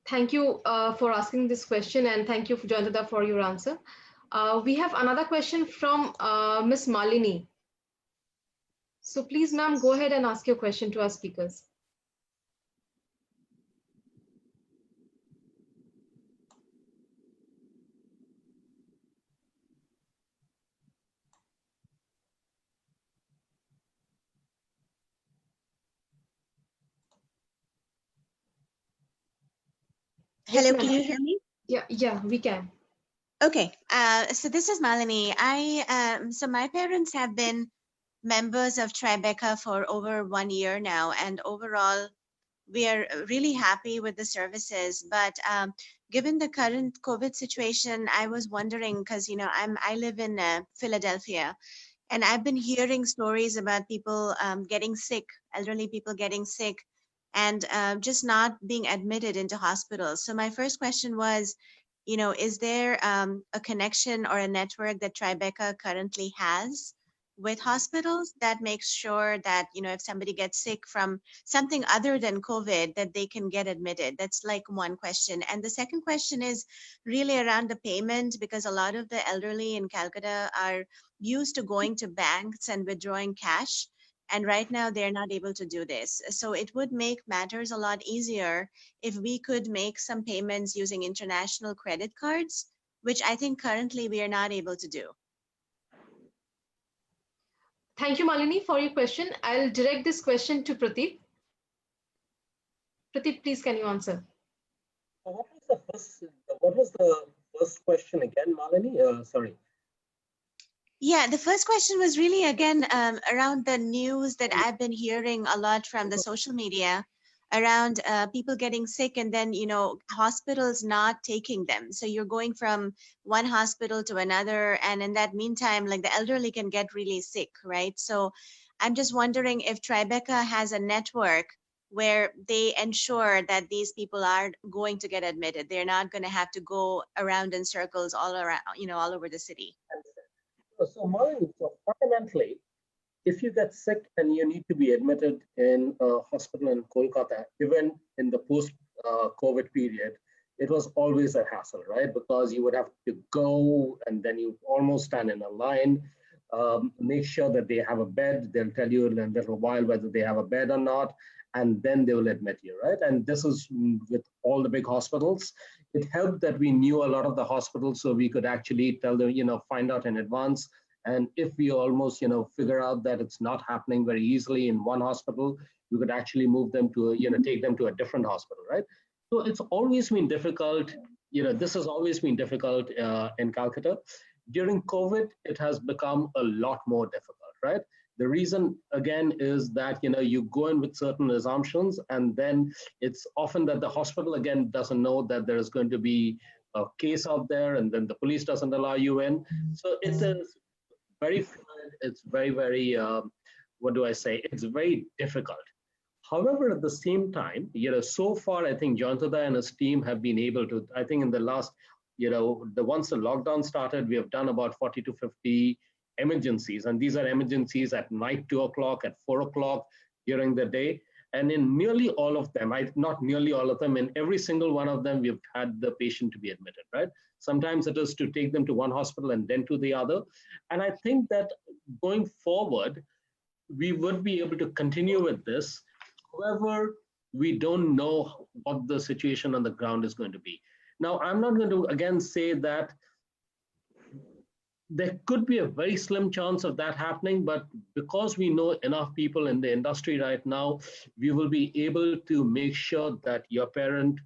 Thank you for asking this question, and thank you, Joyanta, for your answer. We have another question from Ms. Malini. So please, ma'am, go ahead and ask your question to our speakers. Yes, Hello, ma'am. can you hear me? Yeah, we can. Okay, so this is Malini. So my parents have been members of Tribeca for over 1 year now, and overall, we are really happy with the services. But given the current COVID situation, I was wondering, because I live in Philadelphia, and I've been hearing stories about people getting sick, elderly people getting sick, and just not being admitted into hospitals. So my first question was, is there a connection or a network that Tribeca currently has with hospitals that makes sure that, if somebody gets sick from something other than COVID, that they can get admitted? That's like one question. And the second question is really around the payment, because a lot of the elderly in Calcutta are used to going to banks and withdrawing cash. And right now they're not able to do this. So it would make matters a lot easier if we could make some payments using international credit cards, which I think currently we are not able to do. Thank you, Malini, for your question. I'll direct this question to Prateep. Prateep, please, can you answer? What was the first question again, Malini? Sorry. Yeah, the first question was really, again, around the news that I've been hearing a lot from the social media around people getting sick and then, hospitals not taking them. So you're going from one hospital to another. And in that meantime, like the elderly can get really sick, right? So I'm just wondering if Tribeca has a network where they ensure that these people are going to get admitted. They're not going to have to go around in circles all around, all over the city. So, Malini, so fundamentally, if you get sick and you need to be admitted in a hospital in Kolkata, even in the post-COVID period, it was always a hassle, right? Because you would have to go and then you almost stand in a line, make sure that they have a bed. They'll tell you in a little while whether they have a bed or not, and then they will admit you, right? And this is with all the big hospitals. It helped that we knew a lot of the hospitals, so we could actually tell them, find out in advance. And if we almost, figure out that it's not happening very easily in one hospital, we could actually move them to, take them to a different hospital, right? So it's always been difficult. This has always been difficult in Calcutta. During COVID, it has become a lot more difficult, right? The reason, again, is that, you go in with certain assumptions, and then it's often that the hospital, again, doesn't know that there is going to be a case out there, and then the police doesn't allow you in. So it is very fluid. It's very, very, what do I say? It's very difficult. However, at the same time, so far, I think Joyanta and his team have been able to, I think in the last, once the lockdown started, we have done about 40 to 50 emergencies. And these are emergencies at night, 2 o'clock, at 4 o'clock during the day. And in nearly all of them, not nearly all of them, in every single one of them, we've had the patient to be admitted, right? Sometimes it is to take them to one hospital and then to the other. And I think that going forward, we would be able to continue with this. However, we don't know what the situation on the ground is going to be. Now, I'm not going to, again, say that there could be a very slim chance of that happening, but because we know enough people in the industry right now, we will be able to make sure that your parent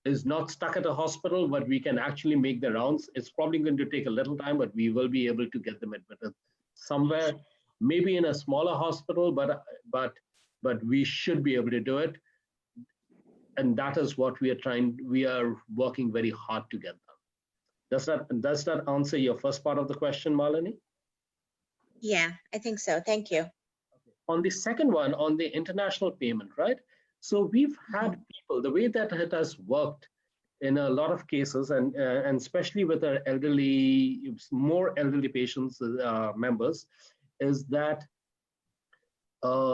is not stuck at a hospital, but we can actually make the rounds. It's probably going to take a little time, but we will be able to get them admitted somewhere, maybe in a smaller hospital, but but we should be able to do it. And that is what we are working very hard to get done. Does that answer your first part of the question, Malini? Yeah, I think so. Thank you. On the second one, on the international payment, right? So we've had people, the way that it has worked in a lot of cases, and especially with our more elderly patients, members, is that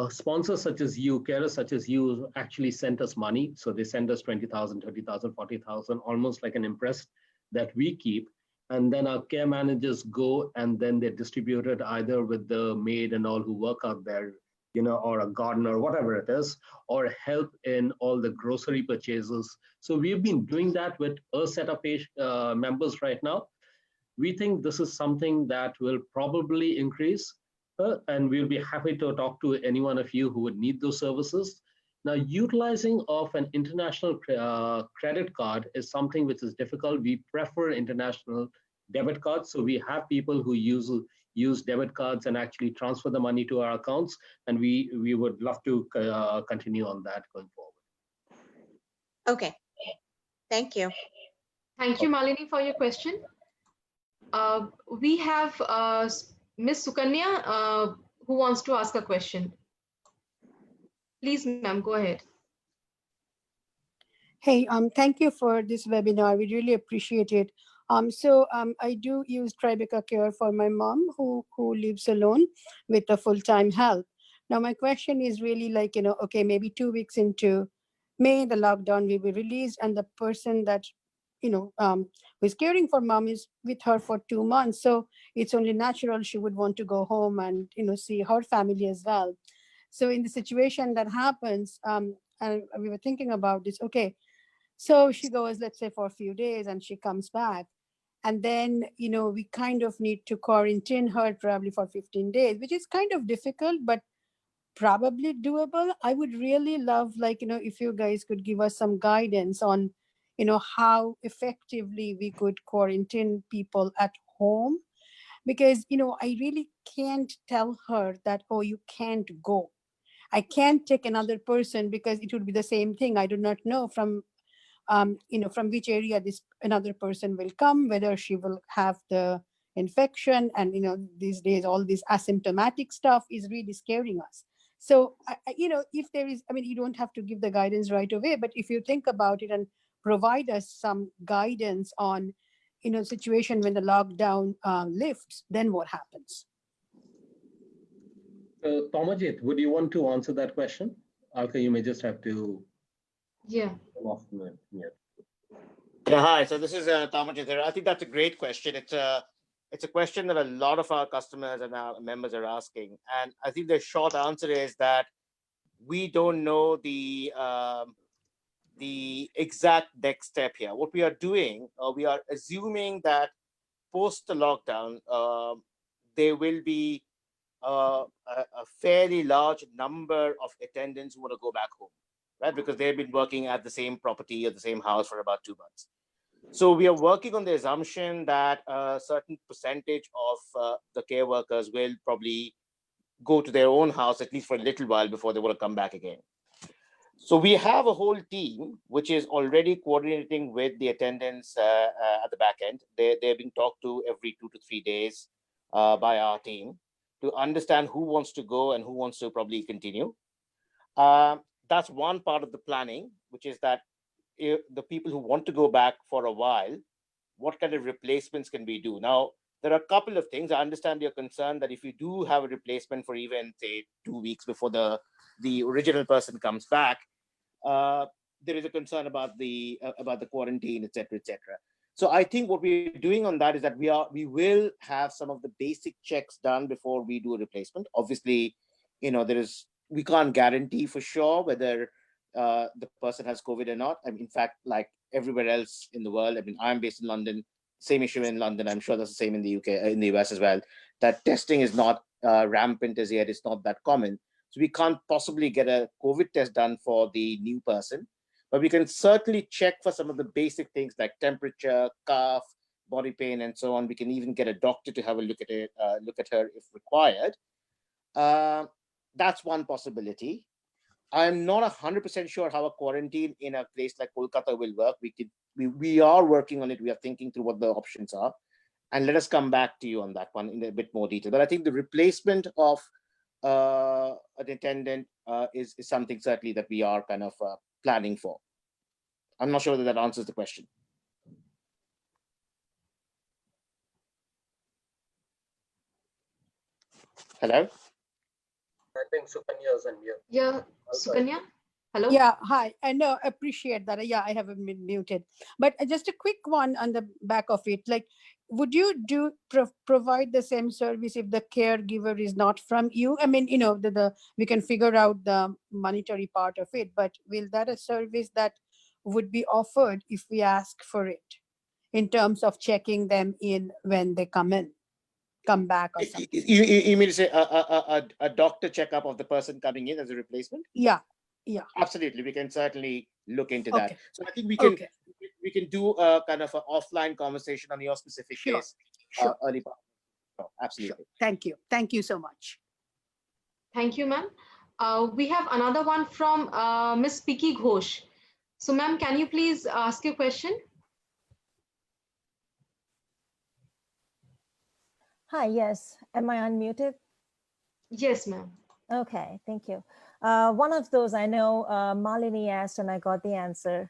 sponsors such as you, carers such as you, actually sent us money. So they send us 20,000, 30,000, 40,000, almost like an imprest that we keep. And then our care managers go and then they're distributed either with the maid and all who work out there, or a gardener, whatever it is, or help in all the grocery purchases. So we've been doing that with a set of members right now. We think this is something that will probably increase, and we'll be happy to talk to any one of you who would need those services. Now, utilizing of an international credit card is something which is difficult. We prefer international debit cards. So we have people who use debit cards and actually transfer the money to our accounts. And we would love to continue on that going forward. Okay. Thank you. Thank you, Malini, for your question. We have Ms. Sukanya who wants to ask a question. Please, ma'am, go ahead. Hey, thank you for this webinar. We really appreciate it. I do use Tribeca Care for my mom who lives alone with a full-time help. Now, my question is really like, okay, maybe 2 weeks into May, the lockdown will be released, and the person that, who is caring for mom is with her for 2 months. So it's only natural she would want to go home and, see her family as well. So in the situation that happens, and we were thinking about this, okay, so she goes, let's say for a few days and she comes back. And then, we kind of need to quarantine her probably for 15 days, which is kind of difficult, but probably doable. I would really love, if you guys could give us some guidance on, how effectively we could quarantine people at home. Because, I really can't tell her that, oh, you can't go. I can't take another person because it would be the same thing. I do not know from which area this another person will come, whether she will have the infection. And, these days, all this asymptomatic stuff is really scaring us. So, if there is, you don't have to give the guidance right away, but if you think about it and provide us some guidance on, situation when the lockdown lifts, then what happens? Tomajit, would you want to answer that question? Alka, you may just have to. Yeah. Yeah, hi. So this is Tamajit here. I think that's a great question. It's a question that a lot of our customers and our members are asking. And I think the short answer is that we don't know the exact next step here. What we are doing, we are assuming that post the lockdown, there will be a fairly large number of attendants who want to go back home, right? Because they've been working at the same property or the same house for about 2 months. So we are working on the assumption that a certain percentage of the care workers will probably go to their own house, at least for a little while, before they want to come back again. So we have a whole team which is already coordinating with the attendants at the back end. They're being talked to every 2 to 3 days by our team to understand who wants to go and who wants to probably continue. That's one part of the planning, which is that the people who want to go back for a while, what kind of replacements can we do? Now, there are a couple of things. I understand your concern that if you do have a replacement for even, say, 2 weeks before the original person comes back, there is a concern about the quarantine, et cetera, et cetera. So I think what we're doing on that is that we will have some of the basic checks done before we do a replacement. Obviously, we can't guarantee for sure whether the person has COVID or not. In fact, like everywhere else in the world, I'm based in London, same issue in London. I'm sure that's the same in the UK, in the US as well, that testing is not rampant as yet. It's not that common. So we can't possibly get a COVID test done for the new person, but we can certainly check for some of the basic things like temperature, cough, body pain, and so on. We can even get a doctor to have a look at her if required. That's one possibility. I'm not 100% sure how a quarantine in a place like Kolkata will work. We are working on it. We are thinking through what the options are, and let us come back to you on that one in a bit more detail. But I think the replacement of an attendant is something certainly that we are kind of planning for. I'm not sure whether that answers the question. Hello? I think Sukanya's on mute. Yeah, Sukanya. Hello. Yeah, hi. I know, appreciate that. Yeah, I haven't been muted. But just a quick one on the back of it. Like, would you provide the same service if the caregiver is not from you? I mean, we can figure out the monetary part of it, but will that a service that would be offered if we ask for it in terms of checking them in when they come back or something? You mean to say a doctor checkup of the person coming in as a replacement? Yeah. Absolutely, we can certainly look into that. Okay. So I think we can do a kind of an offline conversation on your specific case. Sure. Early part. Absolutely. Sure. Thank you so much. Thank you, ma'am. We have another one from Miss Piki Ghosh. So, ma'am, can you please ask your question? Hi, yes. Am I unmuted? Yes, ma'am. Okay, thank you. One of those I know Malini asked and I got the answer,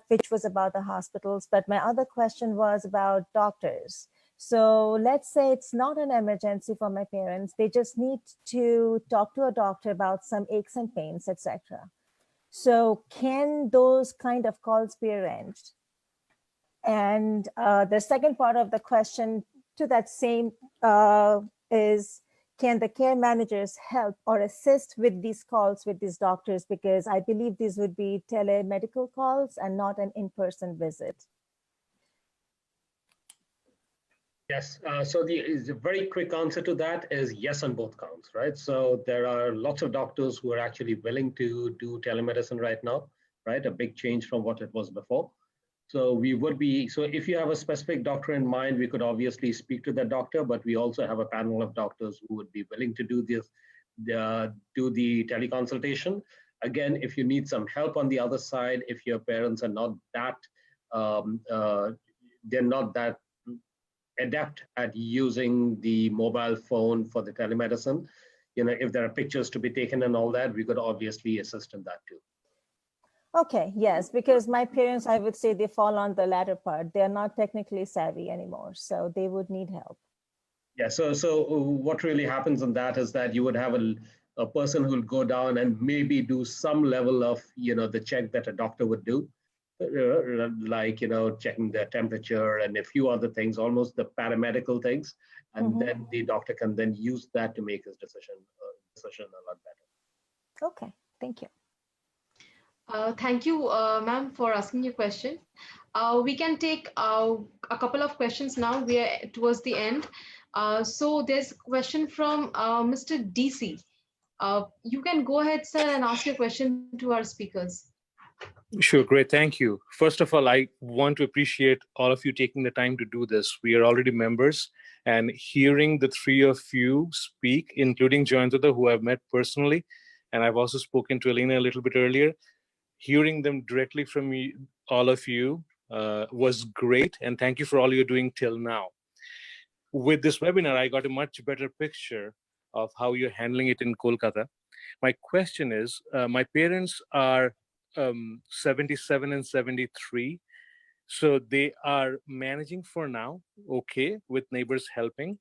which was about the hospitals, but my other question was about doctors. So let's say it's not an emergency for my parents. They just need to talk to a doctor about some aches and pains, etc. So can those kind of calls be arranged? And the second part of the question to that same is, can the care managers help or assist with these calls with these doctors? Because I believe these would be telemedical calls and not an in-person visit. Yes, so the very quick answer to that is yes on both counts, right? So there are lots of doctors who are actually willing to do telemedicine right now, right? A big change from what it was before. So so if you have a specific doctor in mind, we could obviously speak to that doctor, but we also have a panel of doctors who would be willing to do this, do the teleconsultation. Again, if you need some help on the other side, if your parents are not that, they're not that adept at using the mobile phone for the telemedicine, if there are pictures to be taken and all that, we could obviously assist in that too. Okay, yes, because my parents, I would say they fall on the latter part. They're not technically savvy anymore, so they would need help. Yeah, so what really happens in that is that you would have a person who will go down and maybe do some level of, the check that a doctor would do, like, checking their temperature and a few other things, almost the paramedical things. And then the doctor can then use that to make his decision a lot better. Okay, thank you. Thank you, ma'am, for asking your question. We can take a couple of questions now. We are towards the end. So there's a question from Mr. DC. You can go ahead, sir, and ask your question to our speakers. Sure, great, thank you. First of all, I want to appreciate all of you taking the time to do this. We are already members, and hearing the three of you speak, including Joyantata, who I've met personally, and I've also spoken to Elena a little bit earlier, hearing them directly from me, all of you was great, and thank you for all you're doing till now. With this webinar, I got a much better picture of how you're handling it in Kolkata. My question is, my parents are 77 and 73, so they are managing for now, okay, with neighbors helping.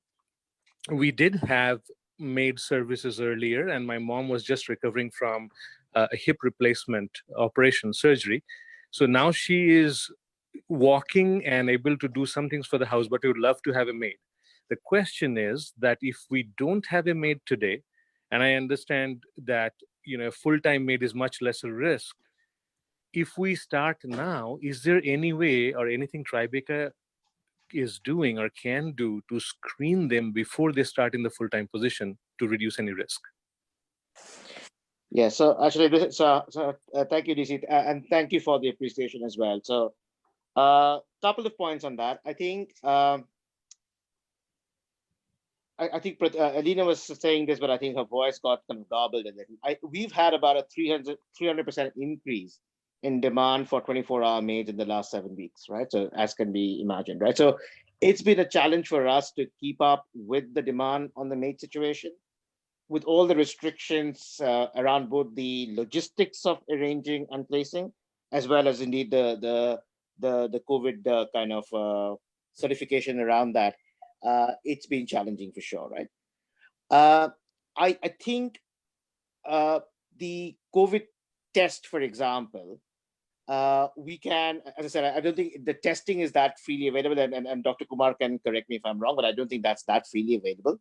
We did have maid services earlier, and my mom was just recovering from a hip replacement operation surgery. So now she is walking and able to do some things for the house, but we would love to have a maid. The question is that if we don't have a maid today, and I understand that a full-time maid is much lesser risk, if we start now, is there any way or anything Tribeca is doing or can do to screen them before they start in the full-time position to reduce any risk? Yeah, so actually, thank you, DC, and thank you for the appreciation as well. So couple of points on that. I think I think Alina was saying this, but I think her voice got kind of garbled a little. We've had about a 300% increase in demand for 24-hour maids in the last 7 weeks, right? So as can be imagined, right? So it's been a challenge for us to keep up with the demand on the maid situation, with all the restrictions around both the logistics of arranging and placing, as well as indeed the COVID kind of certification around that. It's been challenging for sure, right? Uh, I think the COVID test, for example, we can, as I said, I don't think the testing is that freely available, and Dr. Kumar can correct me if I'm wrong, but I don't think that's that freely available.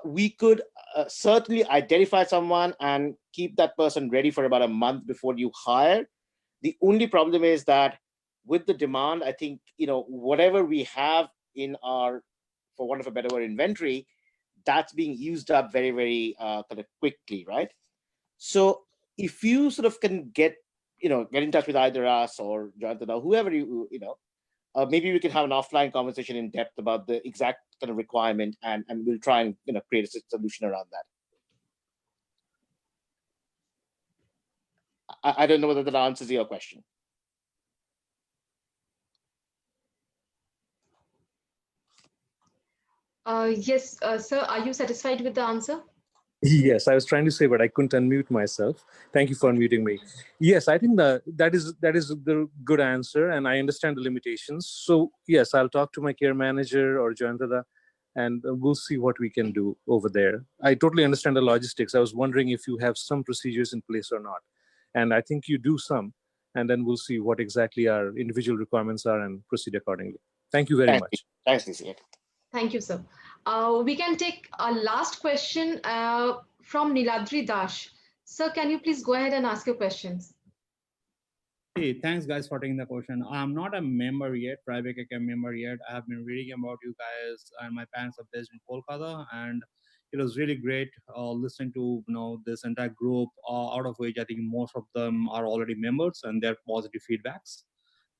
We could certainly identify someone and keep that person ready for about a month before you hire. The only problem is that with the demand, I think, whatever we have in our, for want of a better word, inventory, that's being used up very, very kind of quickly, right? So if you sort of can get in touch with either us or Jonathan or whoever maybe we can have an offline conversation in depth about the exact kind of requirement, and we'll try and create a solution around that. I don't know whether that answers your question. Yes, sir, are you satisfied with the answer? Yes, I was trying to say, but I couldn't unmute myself. Thank you for unmuting me. Yes, I think that is the good answer, and I understand the limitations. So yes, I'll talk to my care manager or Joyantada, and we'll see what we can do over there. I totally understand the logistics. I was wondering if you have some procedures in place or not, and I think you do some, and then we'll see what exactly our individual requirements are and proceed accordingly. Thank you very much. Thanks, Lisa. Thank you, sir. We can take a last question from Niladri Dash. Sir, can you please go ahead and ask your questions? Hey, thanks guys for taking the question. I'm not a member yet, Tribeca member yet. I have been reading about you guys, and my parents are based in Kolkata, and it was really great listening to this entire group, out of which I think most of them are already members and their positive feedbacks.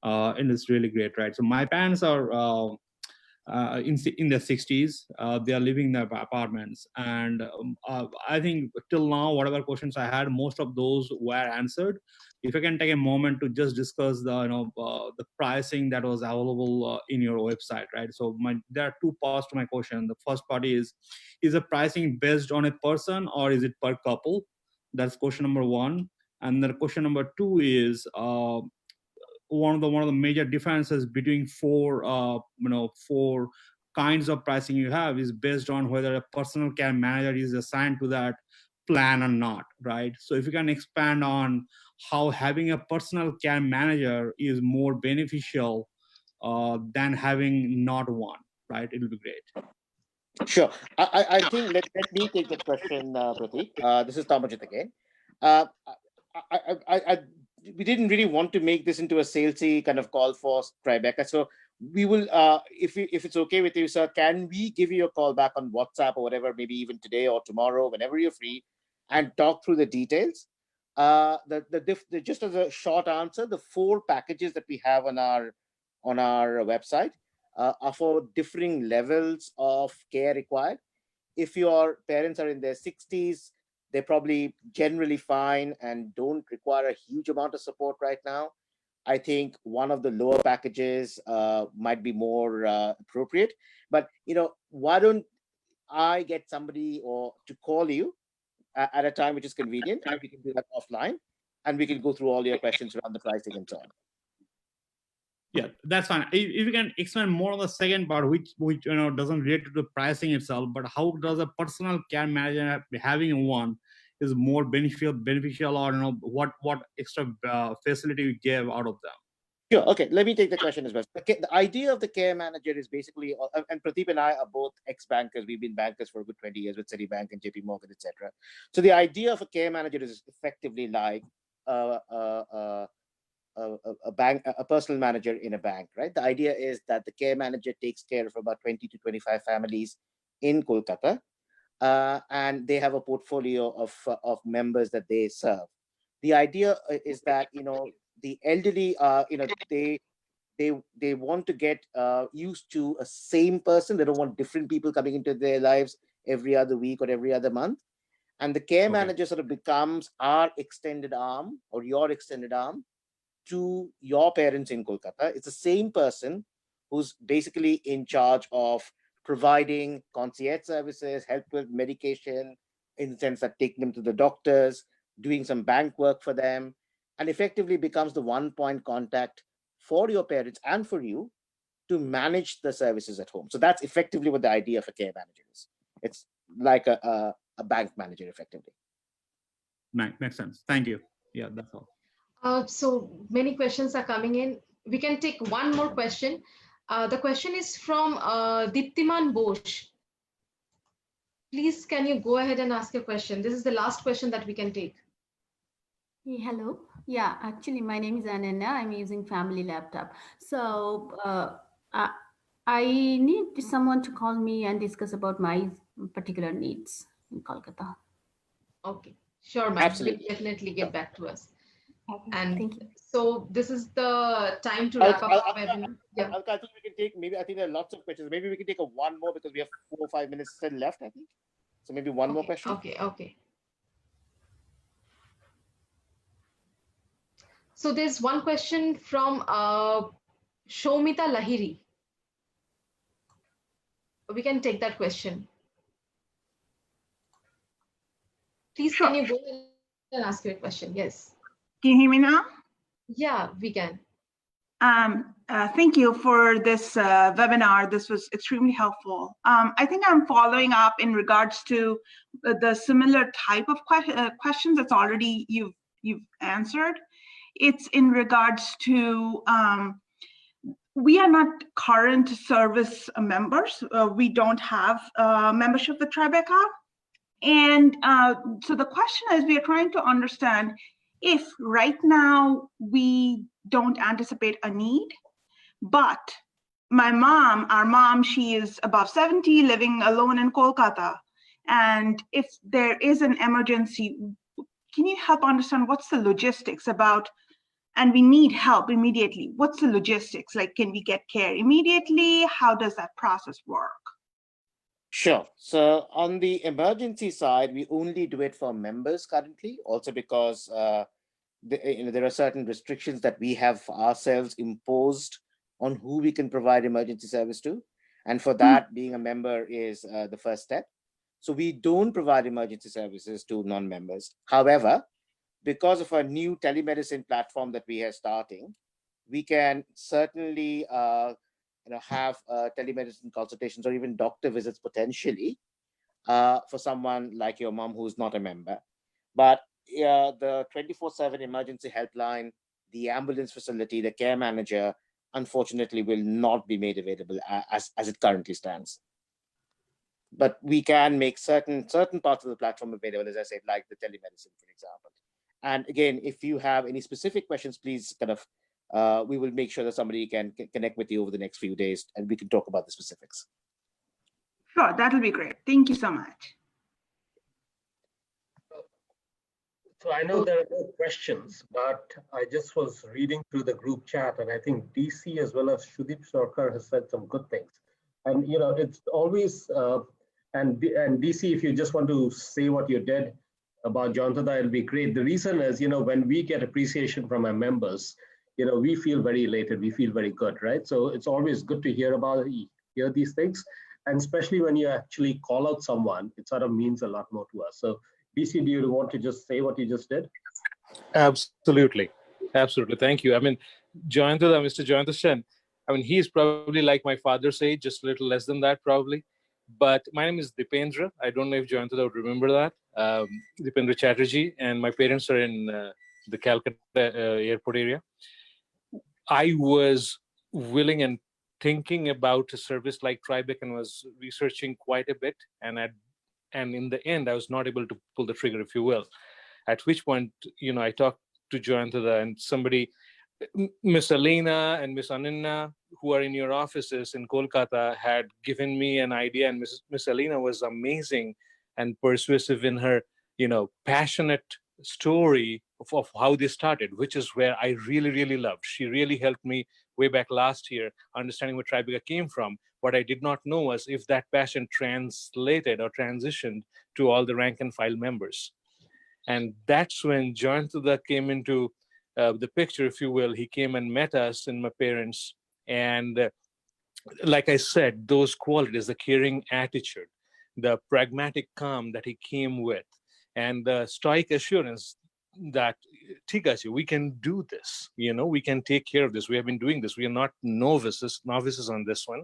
And it's really great, right? So my parents are in their 60s. They are living in their apartments, and I think till now, whatever questions I had, most of those were answered. If I can take a moment to just discuss the pricing that was available in your website, right? So there are two parts to my question. The first part is the pricing based on a person or is it per couple? That's question number one. And then question number two is one of the major differences between four kinds of pricing you have is based on whether a personal care manager is assigned to that plan or not, right? So if you can expand on how having a personal care manager is more beneficial than having not one, right? It'll be great. Sure. I think let me take that question, Prateek. This is Tamajit again. We didn't really want to make this into a salesy kind of call for Tribeca. So we will, if it's okay with you, sir, can we give you a call back on WhatsApp or whatever, maybe even today or tomorrow, whenever you're free, and talk through the details? Just as a short answer, the 4 packages that we have on our website are for differing levels of care required. If your parents are in their 60s, they're probably generally fine and don't require a huge amount of support right now. I think one of the lower packages might be more appropriate. But why don't I get somebody to call you at a time which is convenient, and we can do that offline, and we can go through all your questions around the pricing and so on. Yeah, that's fine. If you can expand more on the second part, which doesn't relate to the pricing itself, but how does a personal care manager having one is more beneficial, or what extra facility you give out of them? Sure. Okay. Let me take the question as well. The idea of the care manager is basically, and Pradeep and I are both ex-bankers. We've been bankers for a good 20 years with Citibank and JP Morgan, etc. So the idea of a care manager is effectively like a personal manager in a bank, right? The idea is that the care manager takes care of about 20 to 25 families in Kolkata, and they have a portfolio of members that they serve. The idea is that the elderly, they want to get used to a same person. They don't want different people coming into their lives every other week or every other month. And the care manager sort of becomes our extended arm or your extended arm to your parents in Kolkata. It's the same person who's basically in charge of providing concierge services, help with medication, in the sense that taking them to the doctors, doing some bank work for them, and effectively becomes the one-point contact for your parents and for you to manage the services at home. So that's effectively what the idea of a care manager is. It's like a bank manager, effectively. Makes sense. Thank you. Yeah, that's all. So many questions are coming in. We can take one more question. The question is from Diptiman Bosch. Please, can you go ahead and ask your question? This is the last question that we can take. Hey, hello. Yeah, actually, my name is Ananya. I'm using family laptop. So I need someone to call me and discuss about my particular needs in Kolkata. Okay, sure, ma'am. Absolutely. We'll definitely get back to us. Okay, And thank you. so this is the time to wrap up our webinar. Yeah. I think we can take, maybe, I think there are lots of questions. Maybe we can take a one more because we have 4 or 5 minutes still left, I think. So maybe one more question. Okay. So there's one question from Shomita Lahiri. We can take that question. Please, Sure. can you go ahead and ask your question? Yes. Can you hear me now? Yeah, we can. Thank you for this webinar. This was extremely helpful. I think I'm following up in regards to the similar type of questions that's already you've answered. It's in regards to we are not current service members. We don't have membership with Tribeca. And so the question is, we are trying to understand if right now we don't anticipate a need, but our mom, she is above 70, living alone in Kolkata. And if there is an emergency, can you help understand what's the logistics about, and we need help immediately. What's the logistics? Like, can we get care immediately? How does that process work? Sure. So on the emergency side, we only do it for members currently, also because there are certain restrictions that we have ourselves imposed on who we can provide emergency service to. And for that, being a member is the first step. So we don't provide emergency services to non-members. However, because of our new telemedicine platform that we are starting, we can certainly have telemedicine consultations or even doctor visits potentially for someone like your mom who's not a member. But the 24/7 emergency helpline, the ambulance facility, the care manager, unfortunately will not be made available as it currently stands. But we can make certain parts of the platform available, as I said, like the telemedicine, for example. And again, if you have any specific questions, please we will make sure that somebody can connect with you over the next few days and we can talk about the specifics. Sure, that'll be great. Thank you so much. So I know there are no questions, but I just was reading through the group chat, and I think DC as well as Shudip Sarkar has said some good things. And it's always and DC, if you just want to say what you did about Jantada, it'll be great. The reason is, when we get appreciation from our members, we feel very elated, we feel very good, right? So it's always good to hear these things. And especially when you actually call out someone, it sort of means a lot more to us. So DC, do you want to just say what you just did? Absolutely. Thank you. I mean, Mr. Joyantada Sen, he's probably like my father's age, just a little less than that probably. But my name is Dipendra. I don't know if Joyantada would remember that. Dipendra Chatterjee, and my parents are in the Calcutta airport area. I was willing and thinking about a service like Tribeca and was researching quite a bit. And in the end, I was not able to pull the trigger, if you will. At which point, I talked to Joyantada and somebody, Miss Alina and Miss Ananya, who are in your offices in Kolkata, had given me an idea. And Miss Alina was amazing and persuasive in her, passionate story of how they started, which is where I really, really loved. She really helped me way back last year, understanding where Tribeca came from. What I did not know was if that passion translated or transitioned to all the rank and file members. And that's when Joyantuda came into the picture, if you will. He came and met us and my parents. And like I said, those qualities, the caring attitude, the pragmatic calm that he came with, and the stoic assurance that, Tikachi, we can do this, we can take care of this. We have been doing this. We are not novices on this one.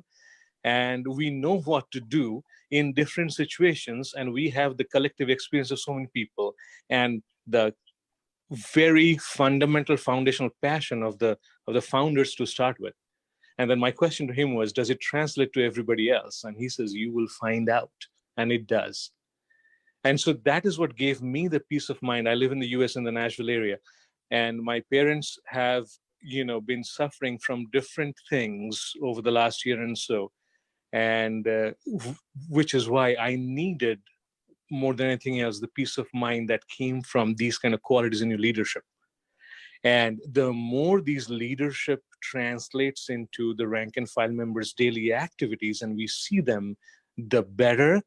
And we know what to do in different situations. And we have the collective experience of so many people and the very fundamental foundational passion of the founders to start with. And then my question to him was, does it translate to everybody else? And he says, you will find out. And it does. And so that is what gave me the peace of mind. I live in the US in the Nashville area. And my parents have, been suffering from different things over the last year and so. And which is why I needed, more than anything else, the peace of mind that came from these kind of qualities in your leadership. And the more these leadership translates into the rank and file members' daily activities and we see them, the better.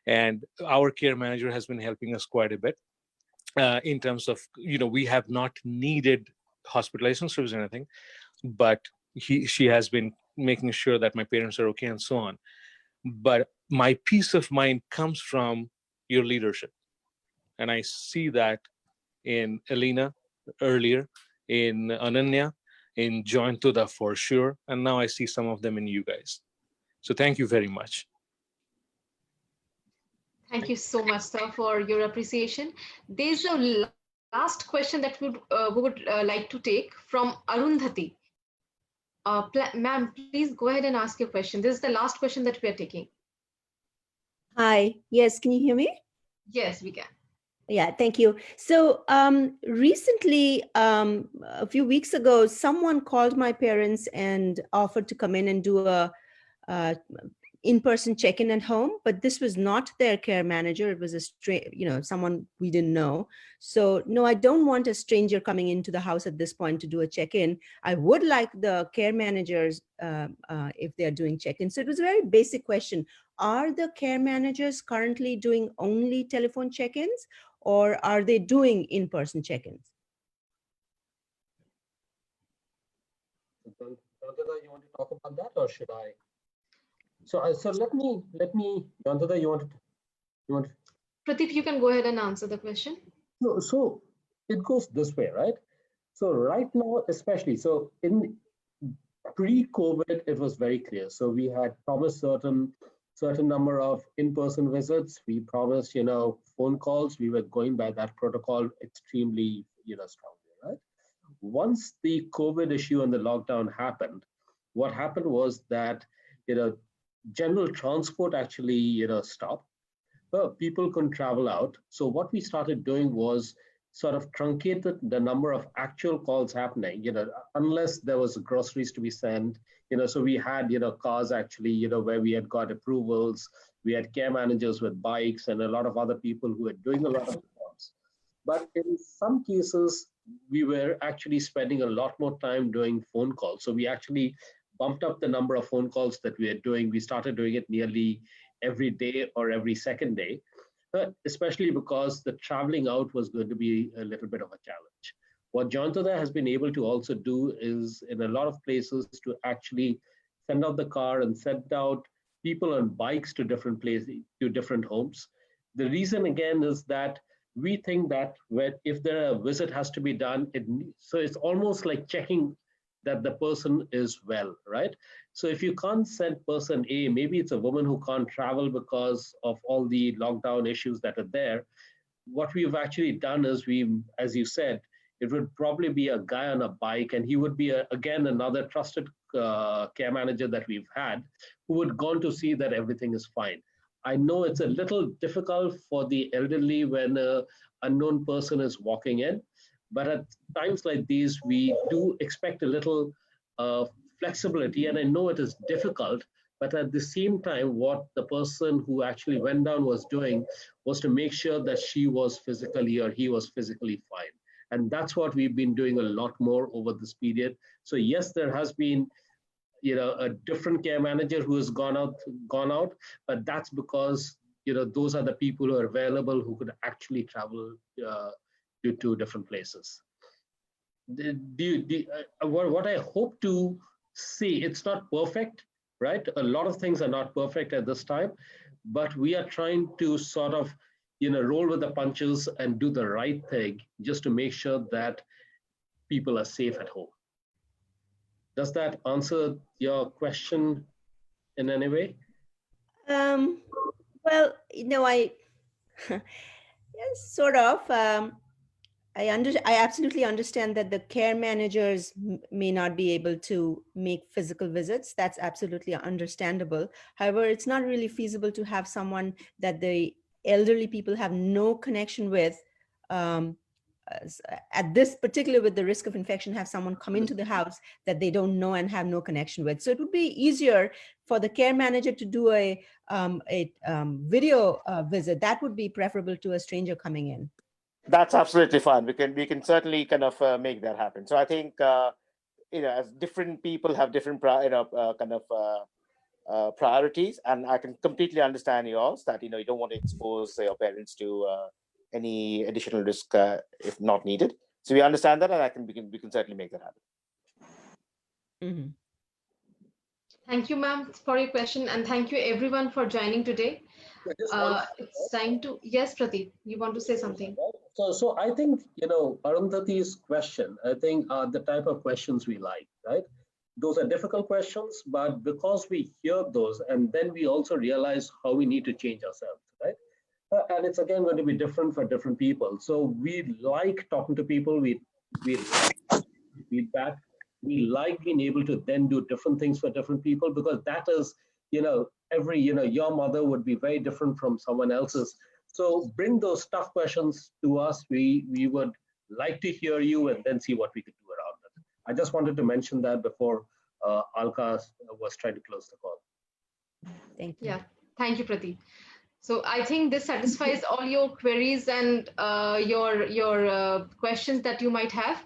And our care manager has been helping us quite a bit in terms of, we have not needed hospitalization service or anything, but she has been making sure that my parents are okay and so on. But my peace of mind comes from your leadership. And I see that in Elena earlier, in Ananya, in Joyantuda for sure. And now I see some of them in you guys. So thank you very much. Thank you so much, sir, for your appreciation. There's a last question that we would like to take from Arundhati. Ma'am, please go ahead and ask your question. This is the last question that we are taking. Hi, yes, can you hear me? Yes, we can. Yeah, thank you. So recently, a few weeks ago, someone called my parents and offered to come in and do a in-person check-in at home, but this was not their care manager. It was a someone we didn't know. So no, I don't want a stranger coming into the house at this point to do a check-in. I would like the care managers if they're doing check-in. So it was a very basic question. Are the care managers currently doing only telephone check-ins, or are they doing in-person check-ins? Joyantuda, you want to talk about that, or should I? So let me, Joyantuda, you want? Pradeep, you can go ahead and answer the question. So it goes this way, right? So right now, especially, so in pre-COVID, it was very clear. So we had promised certain number of in-person visits. We promised, phone calls. We were going by that protocol extremely, strongly, right? Once the COVID issue and the lockdown happened, what happened was that, general transport actually, stopped. But people couldn't travel out. So what we started doing was sort of truncated the number of actual calls happening, unless there was groceries to be sent, so we had, cars actually, where we had got approvals. We had care managers with bikes and a lot of other people who were doing a lot of jobs. But in some cases, we were actually spending a lot more time doing phone calls. So we actually bumped up the number of phone calls that we are doing. We started doing it nearly every day or every second day, especially because the traveling out was going to be a little bit of a challenge. What Joyantuda has been able to also do is, in a lot of places, to actually send out the car and send out people on bikes to different places, to different homes. The reason, again, is that we think that if a visit has to be done, so it's almost like checking that the person is well, right? So if you can't send person A, maybe it's a woman who can't travel because of all the lockdown issues that are there. What we've actually done is as you said, it would probably be a guy on a bike, and he would be, again, another trusted care manager that we've had, who would go on to see that everything is fine. I know it's a little difficult for the elderly when an unknown person is walking in, but at times like these, we do expect a little flexibility, and I know it is difficult, but at the same time, what the person who actually went down was doing was to make sure that she was physically or he was physically fine. And that's what we've been doing a lot more over this period. So yes, there has been a different care manager who has gone out, but that's because those are the people who are available who could actually travel to different places. What I hope to see, it's not perfect, right? A lot of things are not perfect at this time, but we are trying to sort of roll with the punches and do the right thing just to make sure that people are safe at home. Does that answer your question in any way? Well, I yes, sort of. I absolutely understand that the care managers may not be able to make physical visits. That's absolutely understandable. However, it's not really feasible to have someone that the elderly people have no connection with, at this particular, with the risk of infection, have someone come into the house that they don't know and have no connection with. So it would be easier for the care manager to do a video visit. That would be preferable to a stranger coming in. That's absolutely fine. We can certainly kind of make that happen. So I think as different people have different priorities, and I can completely understand yours that you don't want to expose your parents to any additional risk if not needed. So we understand that, and we can certainly make that happen. Mm-hmm. Thank you, ma'am, for your question, and thank you everyone for joining today. It's time to, yes, Pradeep, you want to say something? So I think, Arundhati's question, I think are the type of questions we like, right? Those are difficult questions, but because we hear those, and then we also realize how we need to change ourselves, right? And it's again going to be different for different people. So we like talking to people, we like feedback, we like being able to then do different things for different people, because that is, your mother would be very different from someone else's. So bring those tough questions to us. We would like to hear you and then see what we could do around it. I just wanted to mention that before Alka was trying to close the call. Thank you. Yeah, thank you, Pradeep. So I think this satisfies all your queries and your questions that you might have.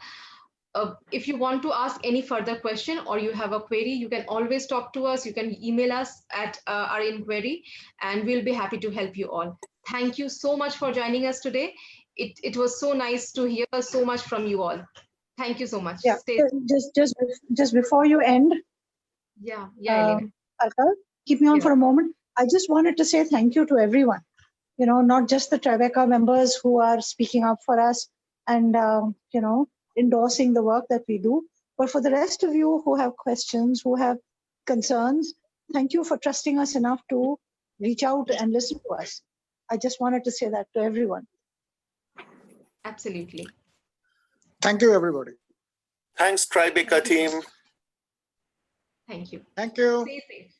If you want to ask any further question or you have a query, you can always talk to us. You can email us at our inquiry, and we'll be happy to help you all. Thank you so much for joining us today. It was so nice to hear so much from you all. Thank you so much. Yeah, just before you end, Alka, keep me on for a moment. I just wanted to say thank you to everyone. Not just the Tribeca members who are speaking up for us and endorsing the work that we do, but for the rest of you who have questions, who have concerns, thank you for trusting us enough to reach out and listen to us. I just wanted to say that to everyone. Absolutely. Thank you, everybody. Thanks, Tribeca team. Thank you. Thank you. Stay safe.